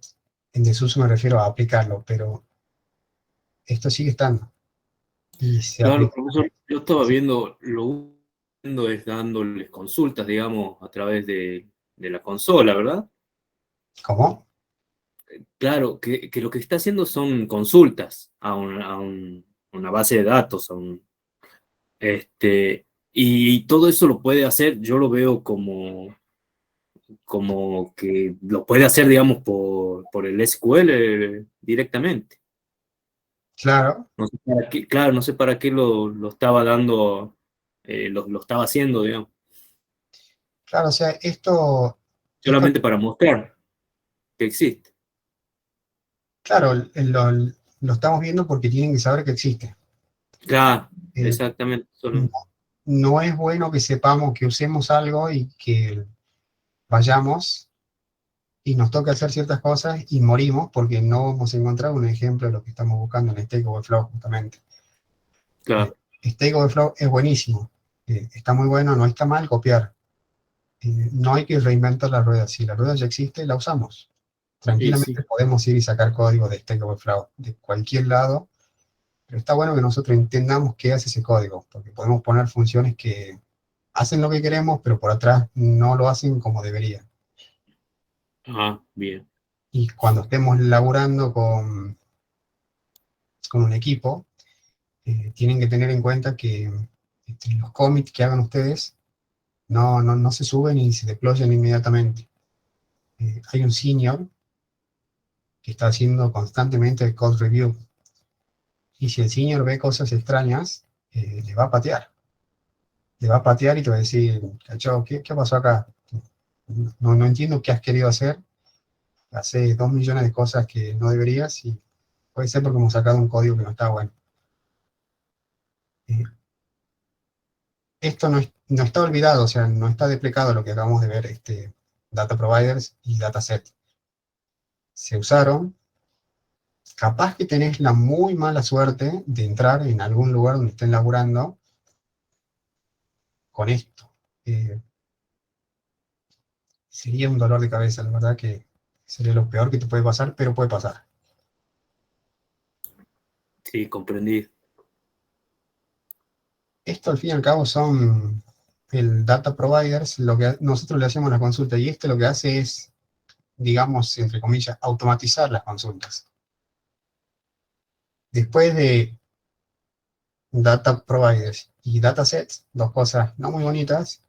desuso me refiero a aplicarlo, pero esto sigue estando. Y se Claro, aplica. profesor, yo estaba viendo, lo viendo es dándoles consultas, digamos, a través de la consola, ¿verdad? ¿Cómo? Claro, que lo que está haciendo son consultas a una base de datos, y todo eso lo puede hacer, yo lo veo como que lo puede hacer, digamos, por el SQL directamente. Claro, No sé para qué, claro, no sé para qué lo estaba dando, lo estaba haciendo, digamos, claro, o sea, esto, solamente para mostrar que existe. claro, lo estamos viendo porque tienen que saber que existe. Claro, Eh, exactamente. no, no es bueno que sepamos que usemos algo y que vayamos y nos toque hacer ciertas cosas y morimos porque no hemos encontrado un ejemplo de lo que estamos buscando en Stack Overflow, justamente. Claro, Stack Overflow es buenísimo, está muy bueno, no está mal copiar. No hay que reinventar la rueda. Si la rueda ya existe, la usamos. y Tranquilamente sí. podemos ir y sacar código de Stack Overflow de cualquier lado, pero está bueno que nosotros entendamos qué hace ese código, porque podemos poner funciones que hacen lo que queremos, pero por atrás no lo hacen como debería. Ah, bien. Y cuando estemos laburando con un equipo, tienen que tener en cuenta que los commits que hagan ustedes no se suben y se deployan inmediatamente. Hay un senior que está haciendo constantemente el code review. Y si el senior ve cosas extrañas, le va a patear. Le va a patear y te va a decir, cacho, ¿qué pasó acá? No entiendo qué has querido hacer. Hace 2 millones de cosas que no deberías y puede ser porque hemos sacado un código que no está bueno. Eh, Esto no está olvidado, o sea, no está desplegado lo que acabamos de ver, data providers y dataset. Se usaron. Capaz que tenés la muy mala suerte de entrar en algún lugar donde estén laburando con esto. Sería un dolor de cabeza, la verdad que sería lo peor que te puede pasar, pero puede pasar. Sí, comprendí. Esto al fin y al cabo son el data providers, lo que nosotros le hacemos la consulta y lo que hace es, digamos, entre comillas, automatizar las consultas. Después de data providers y datasets, dos cosas no muy bonitas,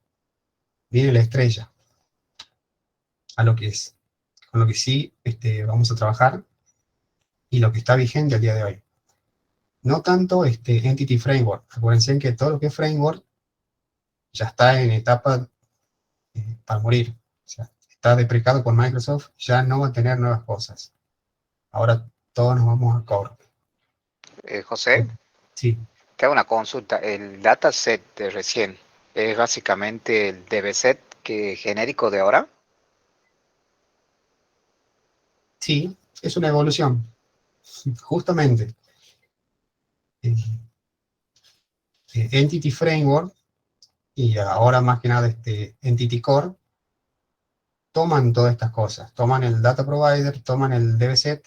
viene la estrella, a lo que es, con lo que sí vamos a trabajar y lo que está vigente al día de hoy. No tanto Entity Framework. Acuérdense que todo lo que es framework ya está en etapa para morir. O sea, está deprecado por Microsoft, ya no va a tener nuevas cosas. Ahora todos nos vamos a core. José, Sí, te hago una consulta. El dataset de recién es básicamente el DBset genérico de ahora. sí, es una evolución. Justamente, eh, Entity Framework y ahora más que nada Entity Core toman todas estas cosas. Toman el Data Provider, toman el DBset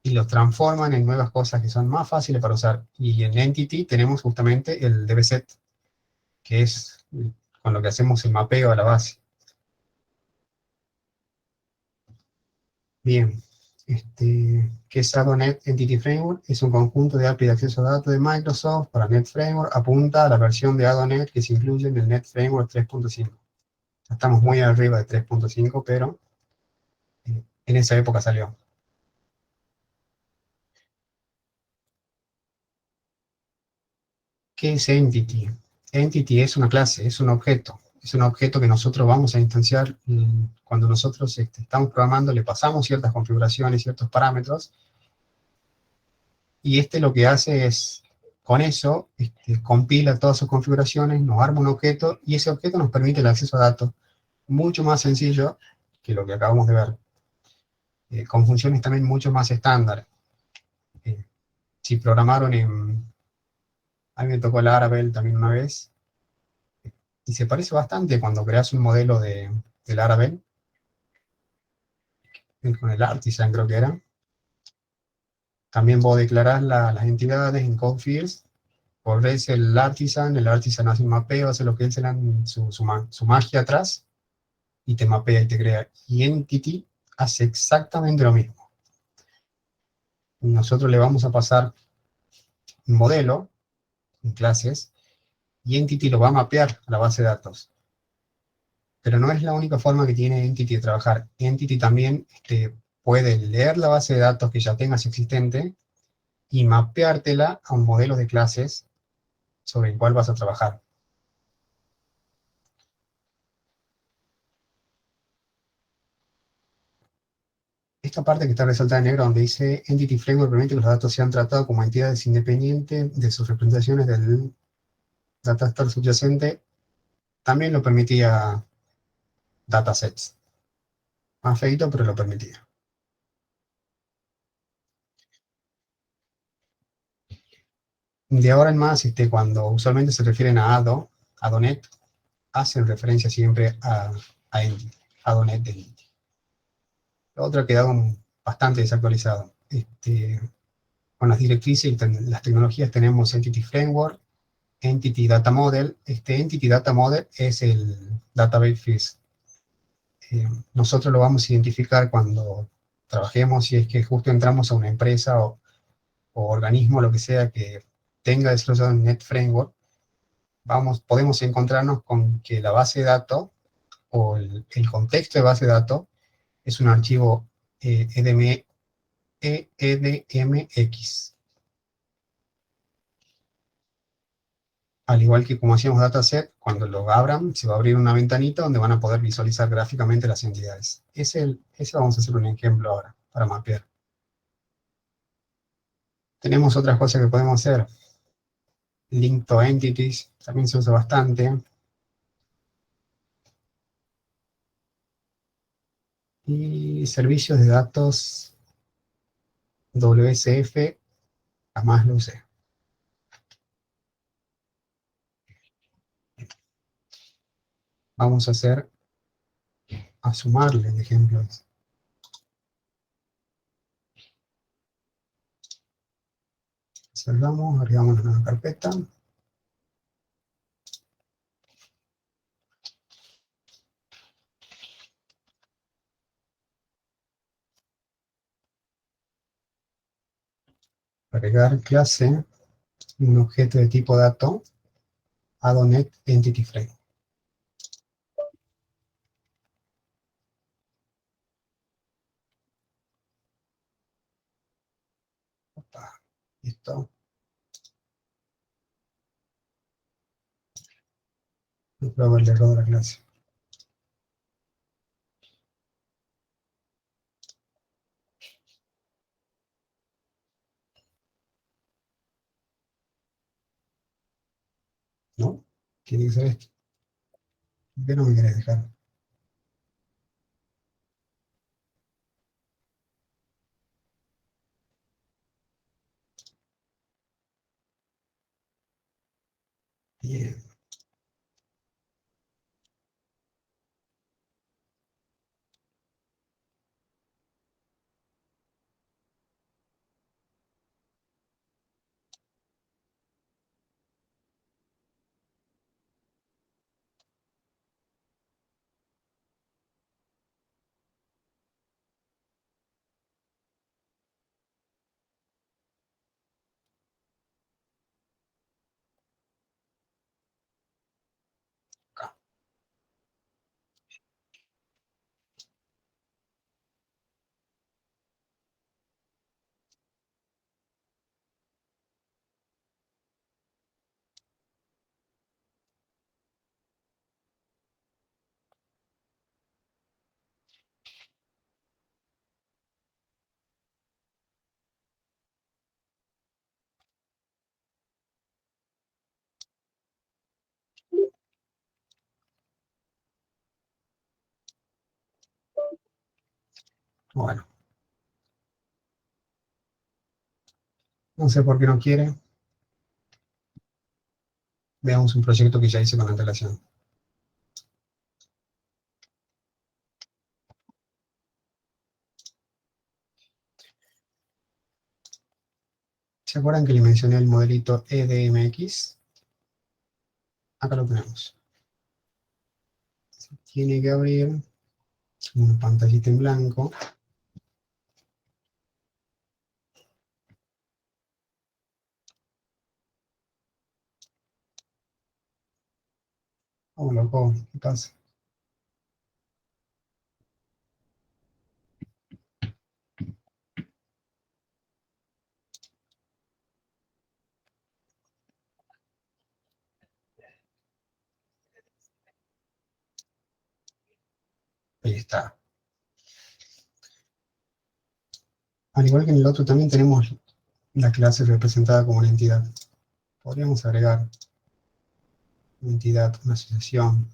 y los transforman en nuevas cosas que son más fáciles para usar. Y en Entity tenemos justamente el DBset, que es con lo que hacemos el mapeo a la base. Bien, ¿qué es ADO.NET Entity Framework? Es un conjunto de API de acceso a datos de Microsoft para Net Framework, apunta a la versión de ADO.NET que se incluye en el Net Framework 3.5. Estamos muy arriba de 3.5, pero en esa época salió. ¿Qué es Entity? Entity es una clase, es un objeto. Es un objeto que nosotros vamos a instanciar cuando nosotros estamos programando, le pasamos ciertas configuraciones, ciertos parámetros, y lo que hace es, con eso, compila todas sus configuraciones, nos arma un objeto, y ese objeto nos permite el acceso a datos mucho más sencillo que lo que acabamos de ver, con funciones también mucho más estándar. Si programaron a mí me tocó la Laravel también una vez, y se parece bastante cuando creas un modelo de Laravel, con el Artisan creo que era. También vos declarás las entidades en code fields, corres el Artisan hace un mapeo, hace lo que él su magia atrás, y te mapea y te crea. Y Entity hace exactamente lo mismo. Nosotros le vamos a pasar un modelo en clases y Entity lo va a mapear a la base de datos. Pero no es la única forma que tiene Entity de trabajar. Entity también puede leer la base de datos que ya tengas existente y mapeártela a un modelo de clases sobre el cual vas a trabajar. Esta parte que está resaltada en negro donde dice Entity Framework permite que los datos sean tratados como entidades independientes de sus representaciones del dataster subyacente, también lo permitía datasets. Más feito, pero lo permitía. De ahora en más, cuando usualmente se refieren a ADONet, hacen referencia siempre a Entity, ADONet de Entity. Lo otro ha quedado bastante desactualizado. Con las directrices y las tecnologías tenemos Entity Framework, Entity Data Model. Entity Data Model es el database fees. Nosotros lo vamos a identificar cuando trabajemos, si es que justo entramos a una empresa o organismo, lo que sea, que tenga desarrollado en Net Framework, podemos encontrarnos con que la base de datos o el contexto de base de datos es un archivo EDMX. Al igual que como hacíamos dataset, cuando lo abran, se va a abrir una ventanita donde van a poder visualizar gráficamente las entidades. Ese vamos a hacer un ejemplo ahora, para mapear. Tenemos otras cosas que podemos hacer. Link to Entities, también se usa bastante. Y servicios de datos WSF, jamás lo usé. Vamos a sumarle ejemplos. Cerramos, agregamos una nueva carpeta. Agregar clase, un objeto de tipo dato, ADONet Entity Frame. Opa, listo. No pruebo el error de la clase. ¿No? Tiene que ser esto. ¿Por qué no me querés dejar? Bien. Acá. Bueno, no sé por qué no quiere. Veamos un proyecto que ya hice con antelación. ¿Se acuerdan que le mencioné el modelito EDMX? Acá lo tenemos. Se tiene que abrir una pantallita en blanco. Oh, loco, ¿qué pasa? Ahí está. Al igual que en el otro, también tenemos la clase representada como una entidad. Podríamos agregar una entidad, una asociación.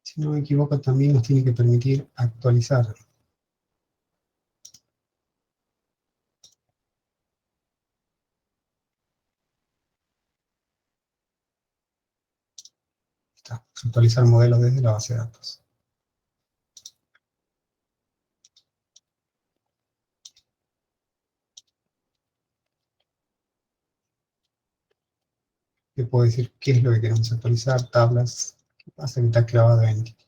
Si no me equivoco, también nos tiene que permitir actualizar. Está, actualizar modelos desde la base de datos. Le puedo decir qué es lo que queremos actualizar, tablas, qué pasa que está clavado en Entity.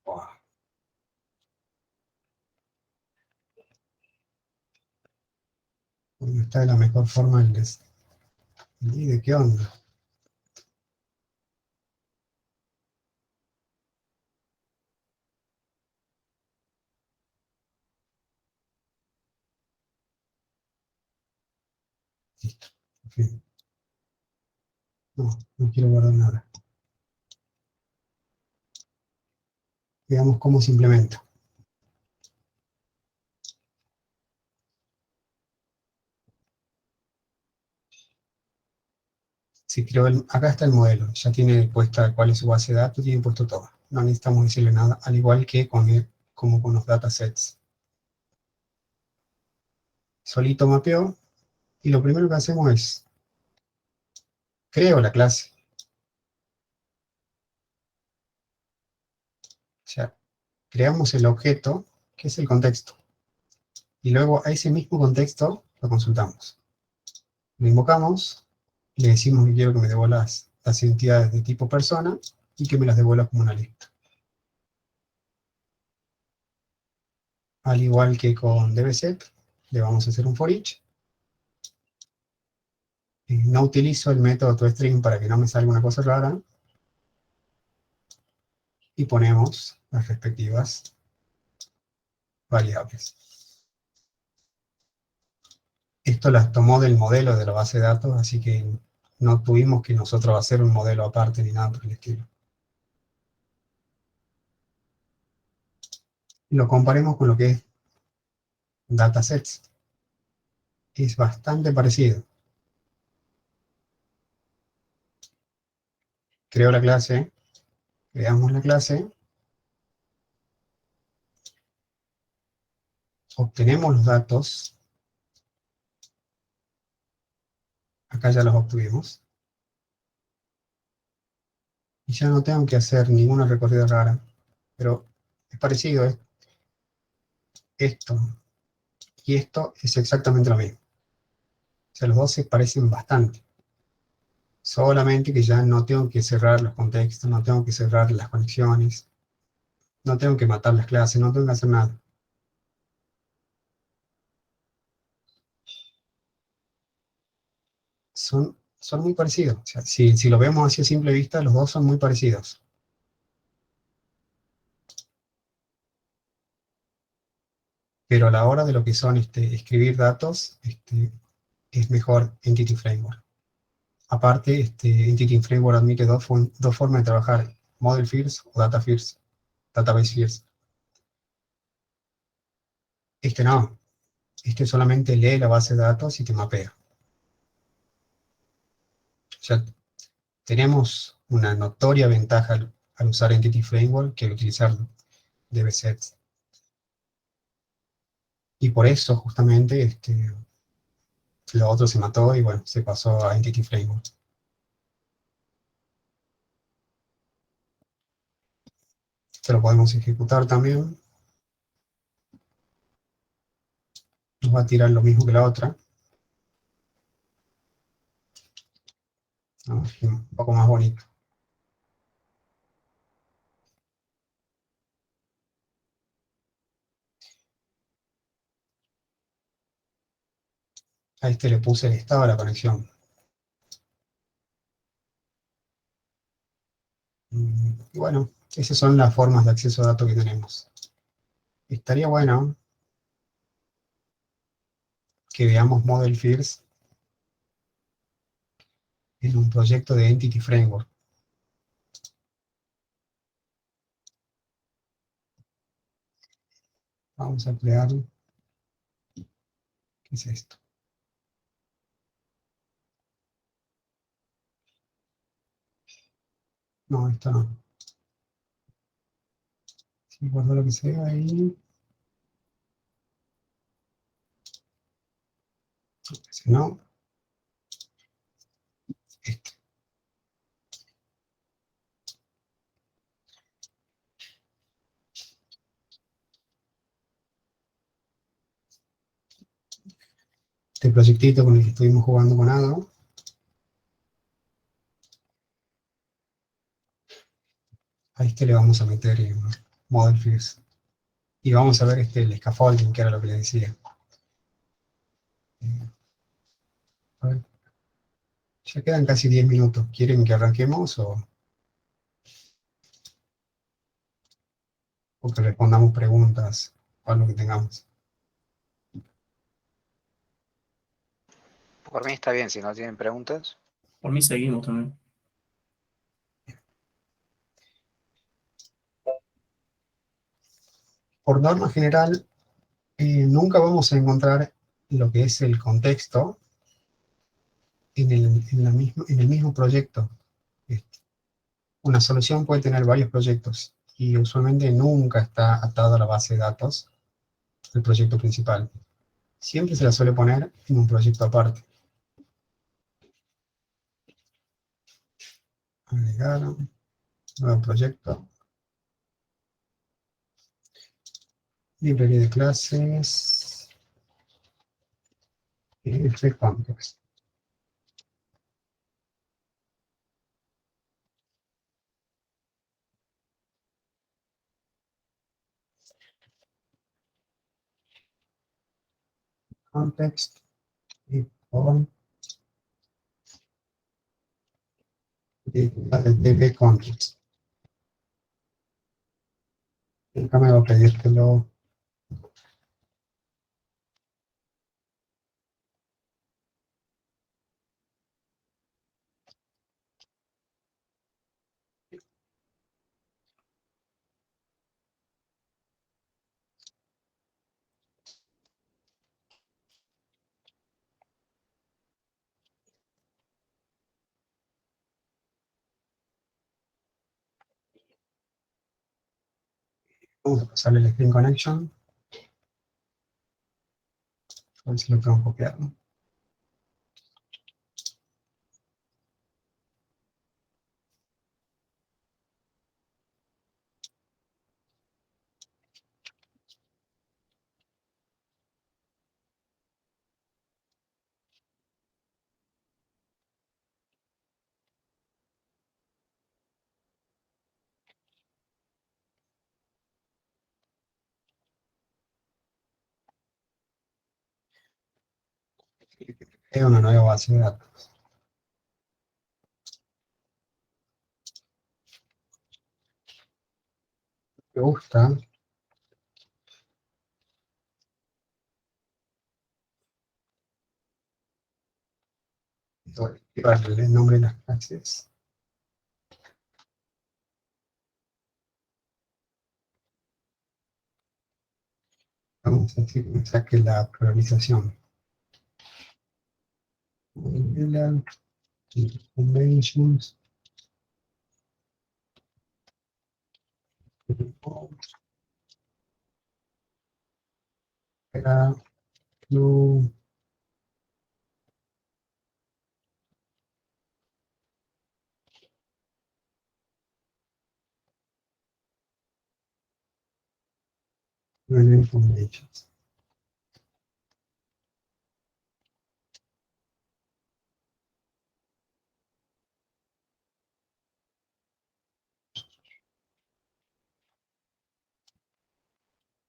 Wow. Bueno, está de la mejor forma el des. ¿Y de qué onda? Listo. Ok. No, no quiero guardar nada. Veamos cómo se implementa. Si creo acá está el modelo, ya tiene puesta cuál es su base de datos, tiene puesto todo. No necesitamos decirle nada, al igual que como con los datasets. Solito mapeo, y lo primero que hacemos es, creo la clase. O sea, creamos el objeto, que es el contexto. Y luego a ese mismo contexto lo consultamos. Lo invocamos, le decimos que quiero que me devuelva las entidades de tipo persona y que me las devuelva como una lista. Al igual que con dbset, le vamos a hacer un for each. No utilizo el método toString para que no me salga una cosa rara. Y ponemos las respectivas variables. Esto las tomó del modelo de la base de datos, así que no tuvimos que nosotros hacer un modelo aparte ni nada por el estilo. Lo comparemos con lo que es datasets. Es bastante parecido. Creo la clase, creamos la clase, obtenemos los datos, acá ya los obtuvimos, y ya no tengo que hacer ninguna recorrida rara, pero es parecido, esto y esto es exactamente lo mismo. O sea, los dos se parecen bastante. Solamente que ya no tengo que cerrar los contextos, no tengo que cerrar las conexiones, no tengo que matar las clases, no tengo que hacer nada. Son muy parecidos. O sea, si lo vemos así a simple vista, los dos son muy parecidos. Pero a la hora de lo que son escribir datos, es mejor Entity Framework. Aparte, Entity Framework admite dos formas de trabajar, Model First o Data First, Database First. No, solamente lee la base de datos y te mapea. O sea, tenemos una notoria ventaja al usar Entity Framework que al utilizar DBSets. Y por eso, justamente, lo otro se mató y bueno, se pasó a Entity Framework. Esto lo podemos ejecutar también. Nos va a tirar lo mismo que la otra. ¿No? Un poco más bonito. A este le puse el estado de la conexión. Y bueno, esas son las formas de acceso a datos que tenemos. Estaría bueno que veamos Model Fields en un proyecto de Entity Framework. Vamos a crear, ¿qué es esto? No, esto no. Si guardo lo que sea ahí. Si no, este. Este proyectito con el que estuvimos jugando con Ado. A este le vamos a meter en Model Fields. Y vamos a ver el scaffolding, que era lo que le decía. A ver. Ya quedan casi 10 minutos. ¿Quieren que arranquemos o que respondamos preguntas o algo que tengamos? Por mí está bien, si no tienen preguntas. Por mí seguimos también. Por norma general, nunca vamos a encontrar lo que es el contexto en el mismo proyecto. Este, Una solución puede tener varios proyectos y usualmente nunca está atado a la base de datos del proyecto principal. Siempre se la suele poner en un proyecto aparte. Agregar, nuevo proyecto. Librería de clases. Context. Context. Y con DB context. Acá me va a pedir que lo vamos a pasarle el screen connection. A ver si lo podemos copiar. Es una nueva base de datos. Me gusta. Darle el nombre de las clases. Vamos a decir que me saque la priorización. Conventions. Era Blue. Informations.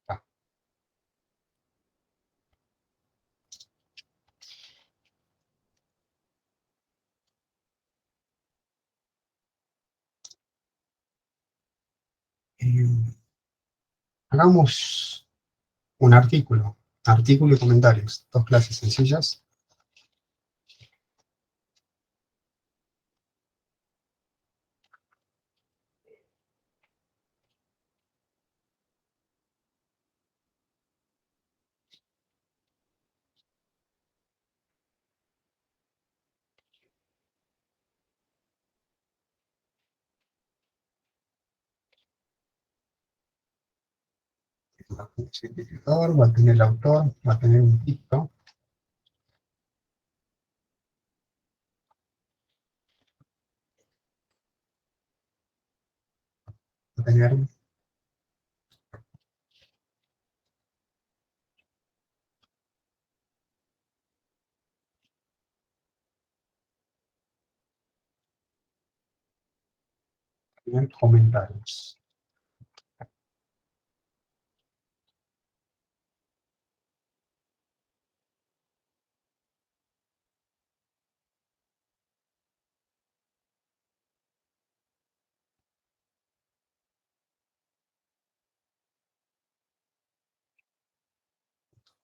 Ah, hagamos un artículo y comentarios, dos clases sencillas. Va a tener el identificador, va a tener el autor, va a tener un título, va a tener comentarios.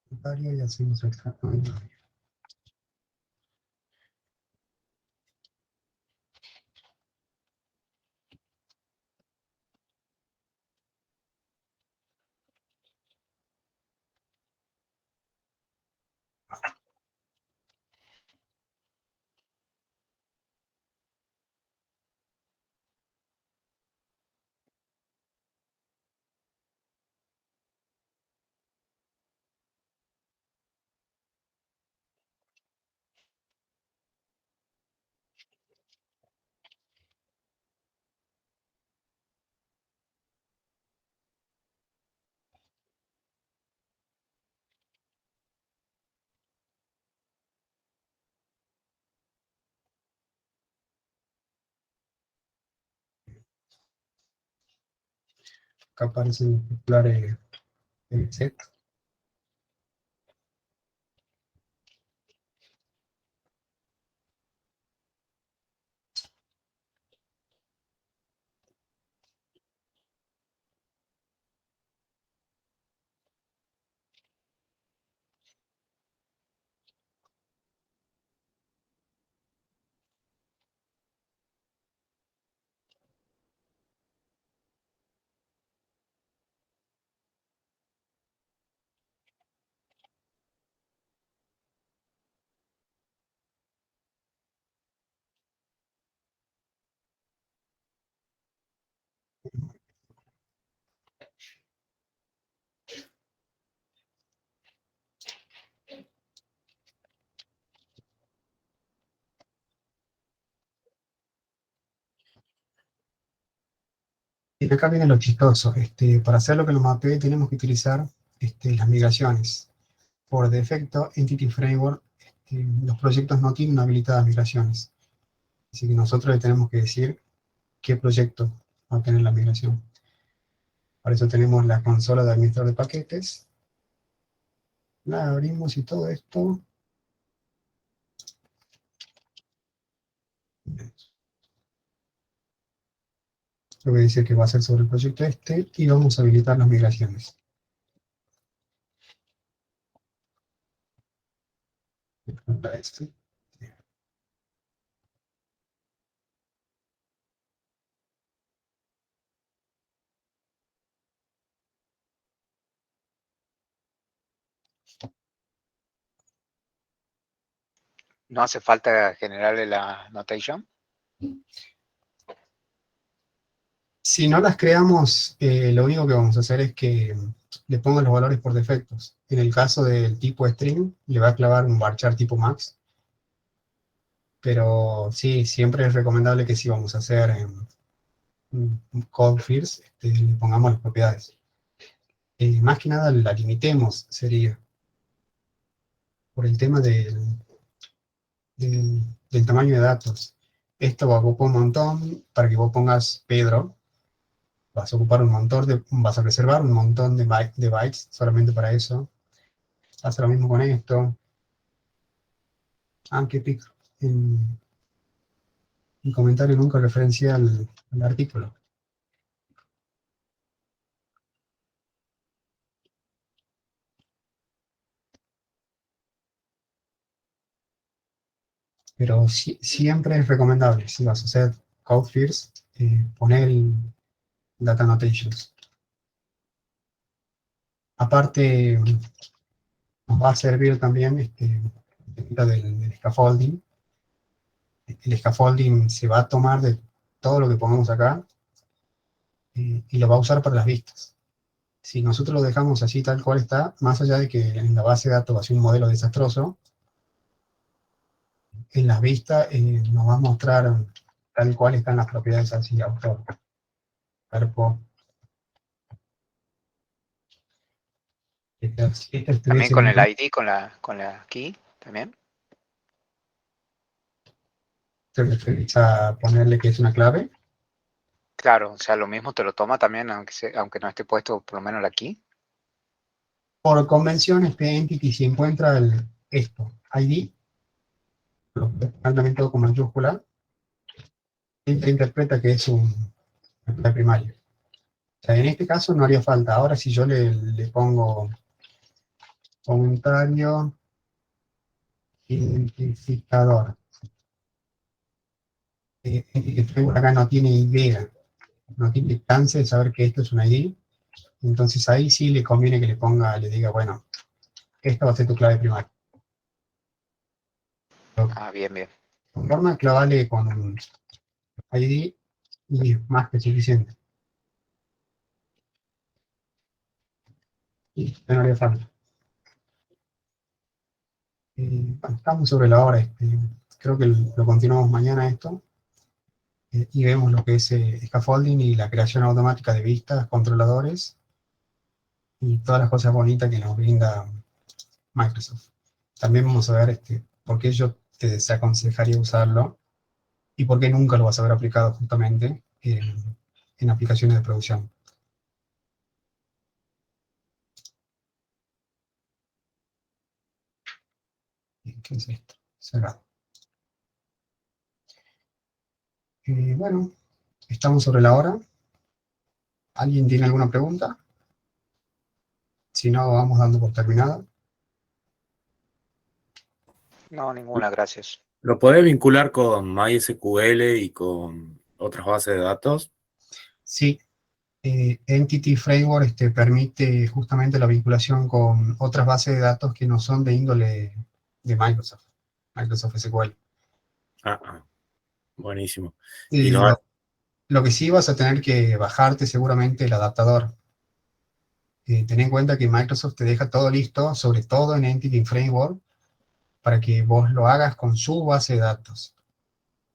Comentario y hacemos exactamente. Acá aparece en particular el set. Y acá viene lo chistoso. Para hacer lo que lo mapeé tenemos que utilizar las migraciones. Por defecto, Entity Framework, los proyectos no tienen habilitadas migraciones. Así que nosotros le tenemos que decir qué proyecto va a tener la migración. Para eso tenemos la consola de administrador de paquetes. La abrimos y todo esto. Lo voy a decir que va a ser sobre el proyecto y vamos a habilitar las migraciones. ¿No hace falta generarle la notation? Si no las creamos, lo único que vamos a hacer es que le pongo los valores por defectos. En el caso del tipo string, le va a clavar un varchar tipo max, pero sí, siempre es recomendable que si vamos a hacer un code first, le pongamos las propiedades. Más que nada la limitemos, sería, por el tema del tamaño de datos. Esto va a ocupar un montón, para que vos pongas Pedro, vas a ocupar un montón vas a reservar un montón de bytes solamente para eso. Haz lo mismo con esto. Qué pico. En comentario nunca referencia al artículo. Pero siempre es recomendable, si vas a hacer code first, poner el data annotations. Aparte, nos va a servir también del scaffolding. El scaffolding se va a tomar de todo lo que pongamos acá y lo va a usar para las vistas. Si nosotros lo dejamos así tal cual está, más allá de que en la base de datos va a ser un modelo desastroso, en las vistas nos va a mostrar tal cual están las propiedades así, autor, cuerpo. También con el ID, con la key, también. ¿Te referís a ponerle que es una clave? Claro, o sea, lo mismo te lo toma también, aunque no esté puesto por lo menos la key. Por convención, entity, si encuentra esto, ID, lo también todo con mayúscula, interpreta que es una clave primaria. O sea, en este caso no haría falta. Ahora si yo le pongo comentario identificador, acá no tiene idea, no tiene chance de saber que esto es un ID, entonces ahí sí le conviene que le diga, bueno, esta va a ser tu clave primaria. Bien, bien. Con forma, clavarle con un ID y es más que suficiente. Y no haría falta. Bueno, estamos sobre la hora. Creo que lo continuamos mañana esto. Y vemos lo que es scaffolding y la creación automática de vistas, controladores y todas las cosas bonitas que nos brinda Microsoft. También vamos a ver por qué yo te desaconsejaría usarlo y por qué nunca lo vas a ver aplicado justamente en aplicaciones de producción. ¿Qué es esto? Cerrado. Bueno, estamos sobre la hora. ¿Alguien tiene alguna pregunta? Si no, vamos dando por terminada. No, ninguna, gracias. ¿Lo podés vincular con MySQL y con otras bases de datos? Sí. Entity Framework permite justamente la vinculación con otras bases de datos que no son de índole de Microsoft SQL. Buenísimo. Y lo que sí vas a tener que bajarte seguramente el adaptador. Ten en cuenta que Microsoft te deja todo listo, sobre todo en Entity Framework, para que vos lo hagas con su base de datos.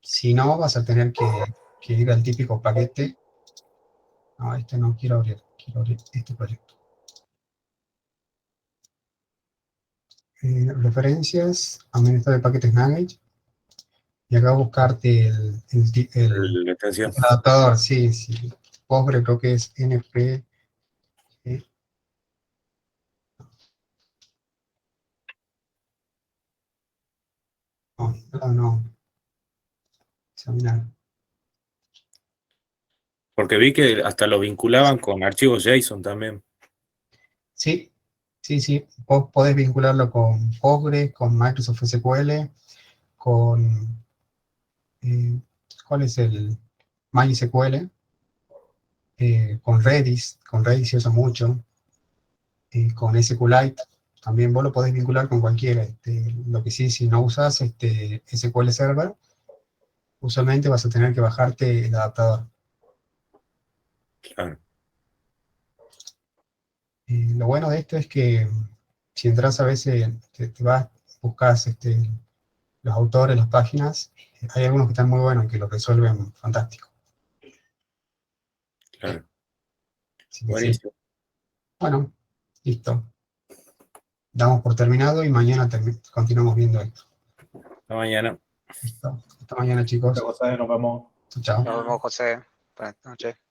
Si no, vas a tener que ir al típico paquete. No, no quiero abrir este proyecto. Referencias, administrador de paquetes Nugget, y acá buscarte La extensión. el adaptador, sí. Postgre creo que es NP. No. Examinar. Porque vi que hasta lo vinculaban con archivos JSON también. Sí. Vos podés vincularlo con Postgre, con Microsoft SQL, con ¿cuál es el MySQL? Con Redis se usa mucho, con SQLite, también vos lo podés vincular con cualquiera. Lo que sí, si no usas SQL Server, usualmente vas a tener que bajarte el adaptador. Claro. Lo bueno de esto es que si entras a veces, te vas, buscas los autores, las páginas, hay algunos que están muy buenos y que lo resuelven fantástico. Claro. Así que sí. Buenísimo. Bueno, listo. Damos por terminado y mañana continuamos viendo esto. Hasta mañana. Listo. Hasta mañana, chicos. José, nos vemos. Chao. Nos vemos, José. Buenas noches.